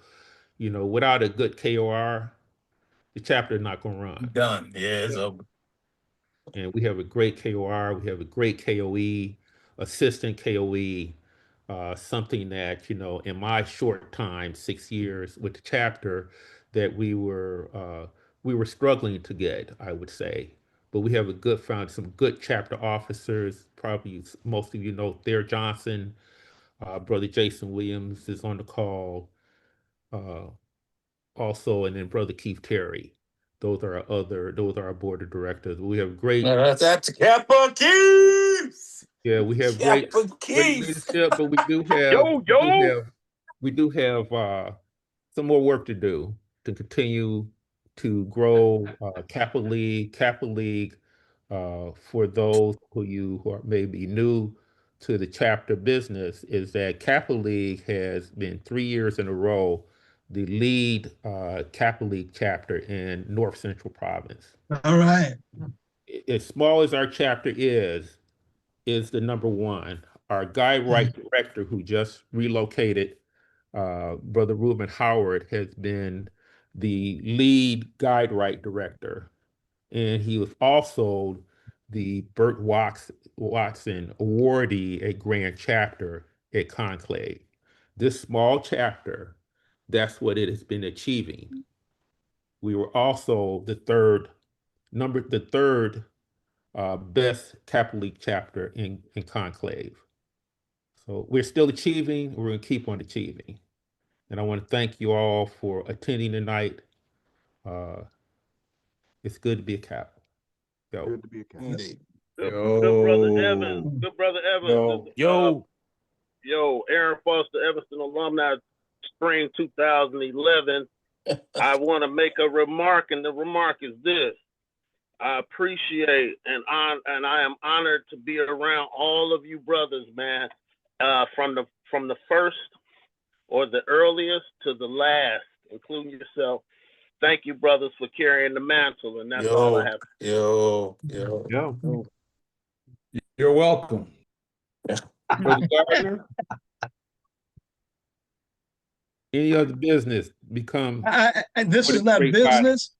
Without a good KOR, the chapter is not going to run. Done. Yeah, it's over. And we have a great KOR, we have a great KOE, assistant KOE, something that, in my short time, 6 years with the chapter, that we were struggling to get, I would say. But we have found some good chapter officers. Probably most of you know Thayer Johnson, Brother Jason Williams is on the call, also, and then Brother Keith Terry. Those are our board of directors. We have great. That's Kappa Keys. Yeah, we have great leadership, but we do have some more work to do to continue to grow Kappa League. Kappa League, for those who are maybe new to the chapter business, is that Kappa League has been 3 years in a row the lead Kappa League chapter in North Central Province. All right. As small as our chapter is the number one. Our guide right director, who just relocated, Brother Reuben Howard, has been the lead guide right director. And he was also the Burt Watson awardee at Grand Chapter at Conclave. This small chapter, that's what it has been achieving. We were also the third best Kappa League chapter in Conclave. So we're still achieving. We're going to keep on achieving. And I want to thank you all for attending tonight. It's good to be a Kappa. Yo. Good to be a Kappa. Indeed. Good brother Evans. Good brother Evans. Yo, Aaron Foster, Evanston alumni, spring 2011. I want to make a remark, and the remark is this. I appreciate and I am honored to be around all of you brothers, man, from the first or the earliest to the last, including yourself. Thank you, brothers, for carrying the mantle, and that's all I have. Yo. You're welcome. Brother Gardner, any other business become? This is not business.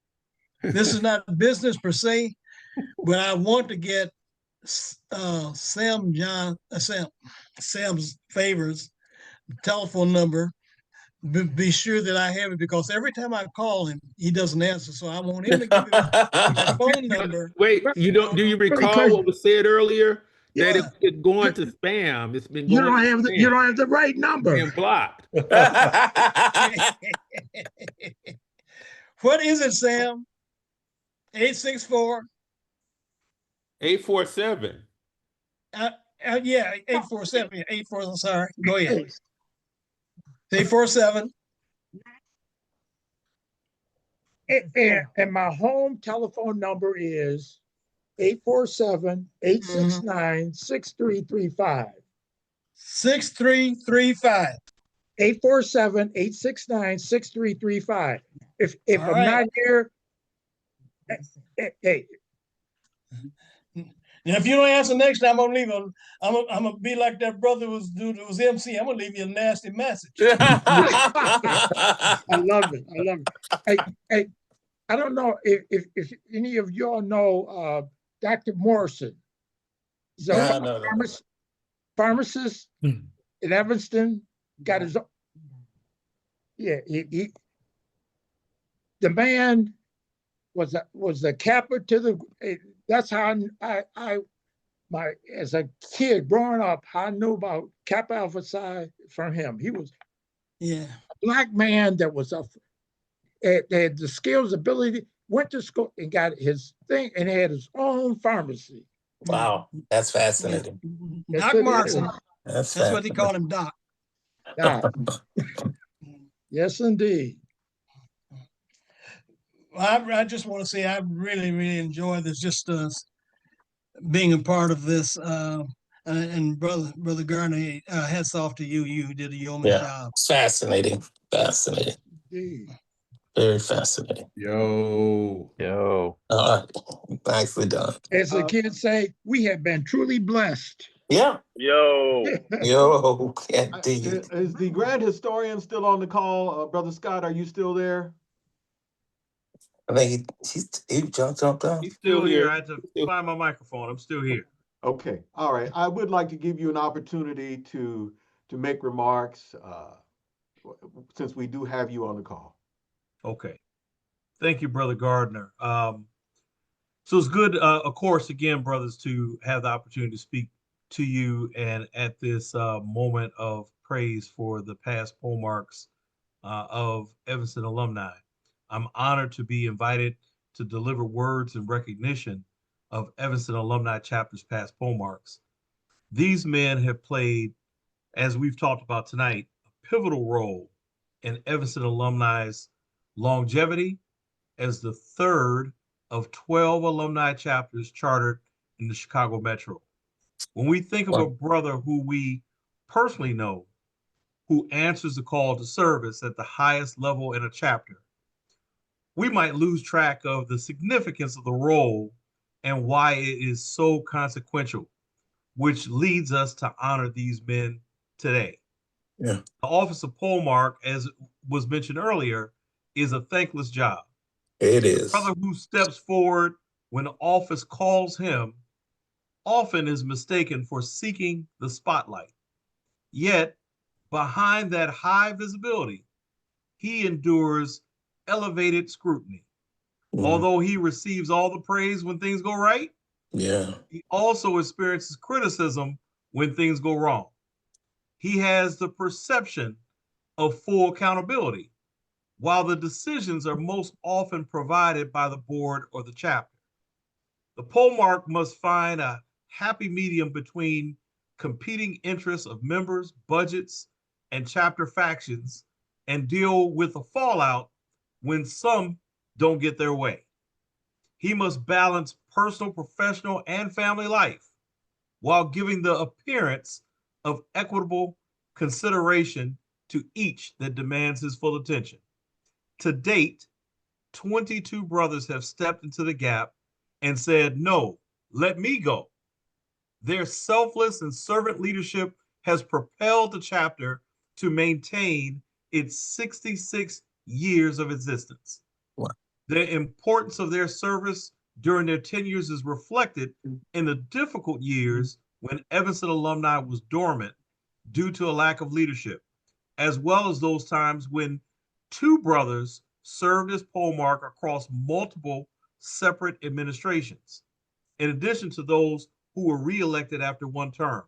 This is not business per se, but I want to get Sam's Favors telephone number. Be sure that I have it, because every time I call him, he doesn't answer. So I want him to give me my phone number. Wait, do you recall what was said earlier? Yeah. That it's going to spam. It's been You going don't have you don't have the right number. and blocked. What is it, Sam? 864? 847. Yeah, 847. 84. I'm sorry. Go ahead. 847. And my home telephone number is 847-869-6335. 6335. 847-869-6335. If I'm not here, Hey, And if you don't answer next time, I'm gonna leave a. I'm gonna be like that brother was MC. I'm gonna leave you a nasty message. I love it. I love it. Hey, I don't know if any of y'all know Dr. Morrison. He's a No. pharmacist in Evanston. Got his own. Yeah, the man was a Kappa to the. That's how I as a kid growing up, I knew about Kappa Alpha Psi from him. He was a black man that was had the skills, ability, went to school and got his thing and had his own pharmacy. Wow, that's fascinating. Yes, Doc it Markson. is. That's what they call him, Doc. Doc. Yes, indeed. I just want to say I really, really enjoy this, just being a part of this. And brother Gurney, hats off to you. You did a yeoman's job. It's fascinating. Indeed. Very fascinating. Yo. Nicely done. As the kids say, we have been truly blessed. Yeah. Yo. Indeed. Is the grand historian still on the call? Brother Scott, are you still there? I think he jumped up. He's still here. I had to find my microphone. I'm still here. Okay. All right. I would like to give you an opportunity to make remarks since we do have you on the call. Okay. Thank you, Brother Gardner. So it's good, of course, again, brothers, to have the opportunity to speak to you and at this moment of praise for the past Polemarchs of Evanston alumni. I'm honored to be invited to deliver words in recognition of Evanston Alumni Chapter's past Polemarchs. These men have played, as we've talked about tonight, a pivotal role in Evanston alumni's longevity as the third of 12 alumni chapters chartered in the Chicago Metro. When we think of a brother who we personally know, who answers the call to service at the highest level in a chapter, we might lose track of the significance of the role and why it is so consequential, which leads us to honor these men today. Yeah. The office of Polemarch, as was mentioned earlier, is a thankless job. It is. The brother who steps forward when the office calls him often is mistaken for seeking the spotlight. Yet, behind that high visibility, he endures elevated scrutiny. Although he receives all the praise when things go right, he also experiences criticism when things go wrong. He has the perception of full accountability, while the decisions are most often provided by the board or the chapter. The Polemarch must find a happy medium between competing interests of members, budgets, and chapter factions, and deal with the fallout when some don't get their way. He must balance personal, professional, and family life while giving the appearance of equitable consideration to each that demands his full attention. To date, 22 brothers have stepped into the gap and said, "No, let me go." Their selfless and servant leadership has propelled the chapter to maintain its 66 years of existence. Wow. The importance of their service during their tenures is reflected in the difficult years when Evanston Alumni was dormant due to a lack of leadership, as well as those times when two brothers served as Polemarch across multiple separate administrations, in addition to those who were reelected after one term.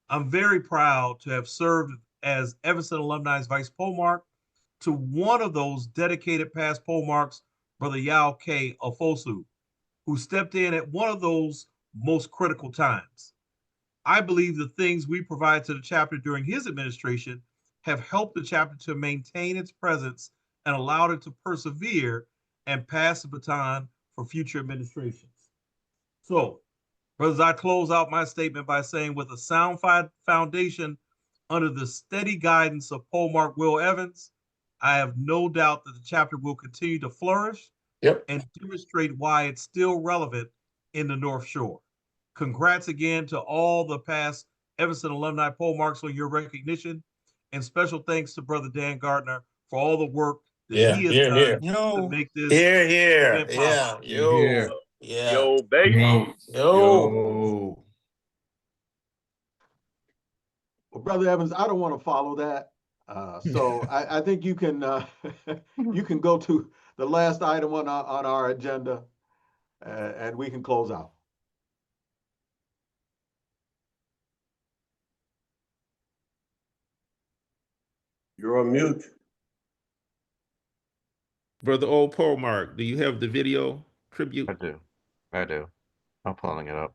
I'm very proud to have served as Evanston Alumni's Vice Polemarch to one of those dedicated past Polemarchs, Brother Yao K. Ofosu, who stepped in at one of those most critical times. I believe the things we provide to the chapter during his administration have helped the chapter to maintain its presence and allowed it to persevere and pass the baton for future administrations. So, brothers, I close out my statement by saying, with a sound foundation under the steady guidance of Polemarch Will Evans, I have no doubt that the chapter will continue to flourish and demonstrate why it's still relevant in the North Shore. Congrats again to all the past Evanston alumni Polemarchs on your recognition, and special thanks to Brother Dan Gardner for all the work that he has done to make this event possible. Yo, baby. Yo. Well, Brother Evans, I don't want to follow that. So I think you can you can go to the last item on our agenda, and we can close out. You're on mute. Brother Old Polemarch, do you have the video tribute? I do. I'm pulling it up.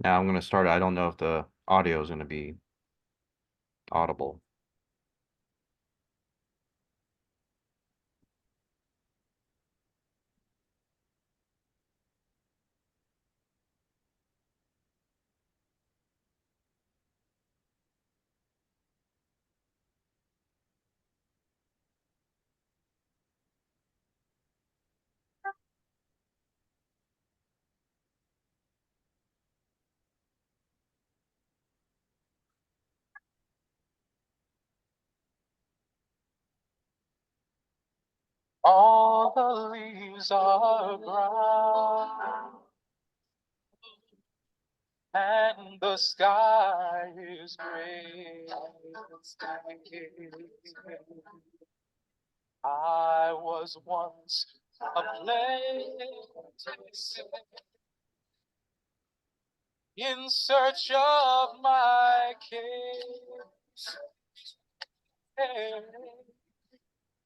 Now I'm going to start. I don't know if the audio is going to be audible. All the leaves are brown and the sky is gray. I was once a place in search of my king.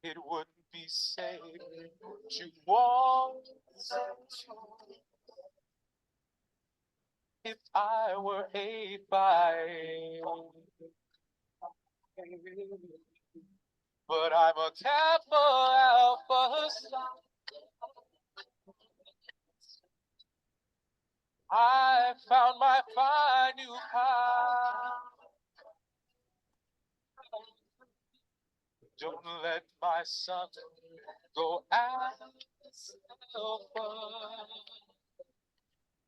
It wouldn't be safe to walk if I were a by. But I'm a Kappa Alpha Psi. I found my fine new path. Don't let my son go as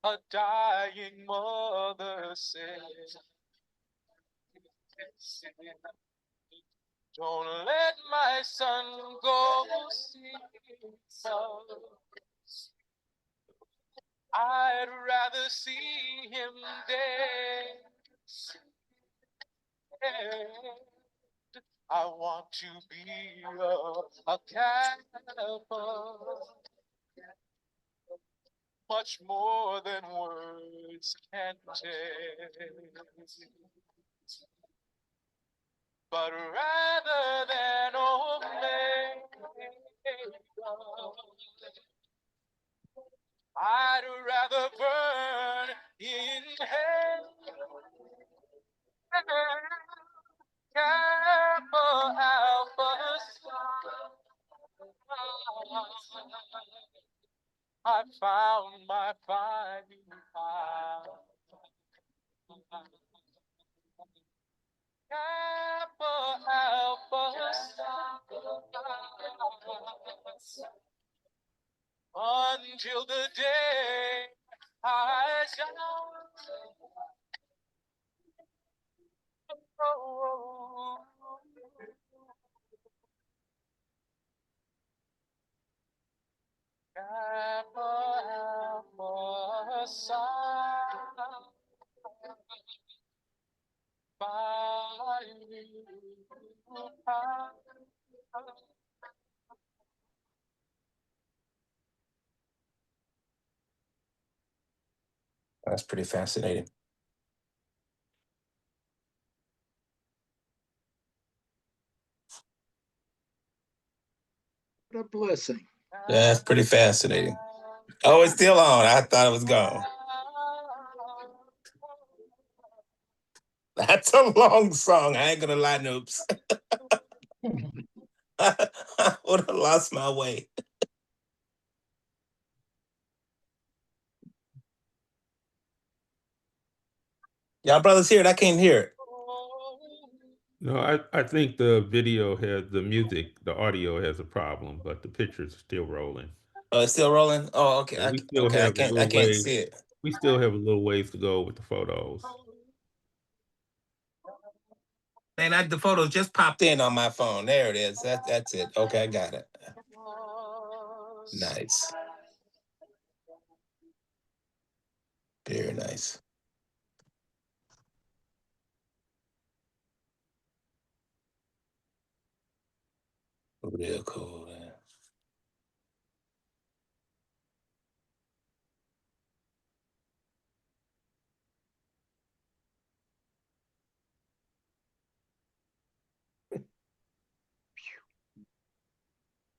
a dying mother says. Don't let my son go see love. I'd rather see him dead. I want to be a Kappa, much more than words can tell. But rather than Omega, I'd rather burn in hell. Kappa Alpha Psi. I found my finding path. Kappa Alpha Psi. Until the day I shall. Kappa Alpha Psi. That's pretty fascinating. What a blessing. That's pretty fascinating. Oh, it's still on. I thought it was gone. That's a long song. I ain't gonna lie, noobs. I would have lost my way. Y'all brothers hear it? I can't hear it. No, I think the video has the music, the audio has a problem, but the pictures are still rolling. Oh, it's still rolling? Oh, okay. And we still Okay, have a I little can't ways. see it. We still have a little ways to go with the photos. Man, the photos just popped in on my phone. There it is. That's it. Okay, I got it. Nice. Very nice. Real cool, man.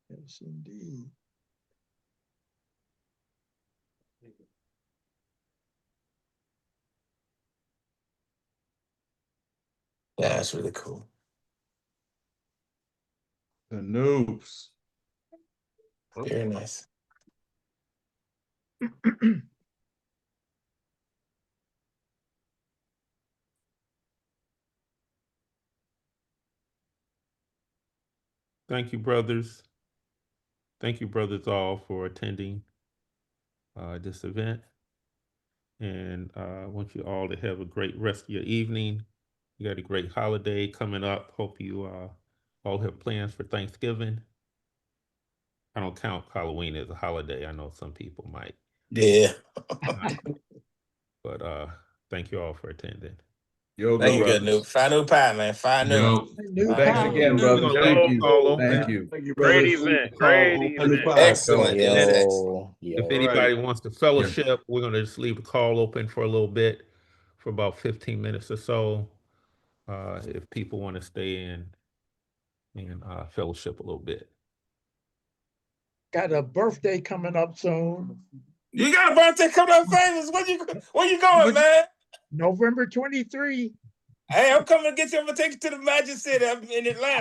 Yes, indeed. Yeah, that's really cool. The noobs. Very nice. Thank you, brothers. Thank you, brothers, all for attending this event. And I want you all to have a great rest of your evening. You got a great holiday coming up. Hope you all have plans for Thanksgiving. I don't count Halloween as a holiday. I know some people might. Yeah. But thank you all for attending. Yo, Thank go you, good brothers. noob. Fine new pie, man. Fine new. Thanks again, brothers. We're gonna Thank leave the you. call open. Thank you. Thank you, Great brothers. event. Call Great open. event. Excellent. And then Excellent. if anybody wants to fellowship, we're gonna just leave the call open for a little bit, for about 15 minutes or so. If people want to stay in and fellowship a little bit. Got a birthday coming up soon. You got a birthday coming up, famous. Where you going, man? November 23. Hey, I'm coming to get you. I'm gonna take you to the Magic City. I'm in Atlanta.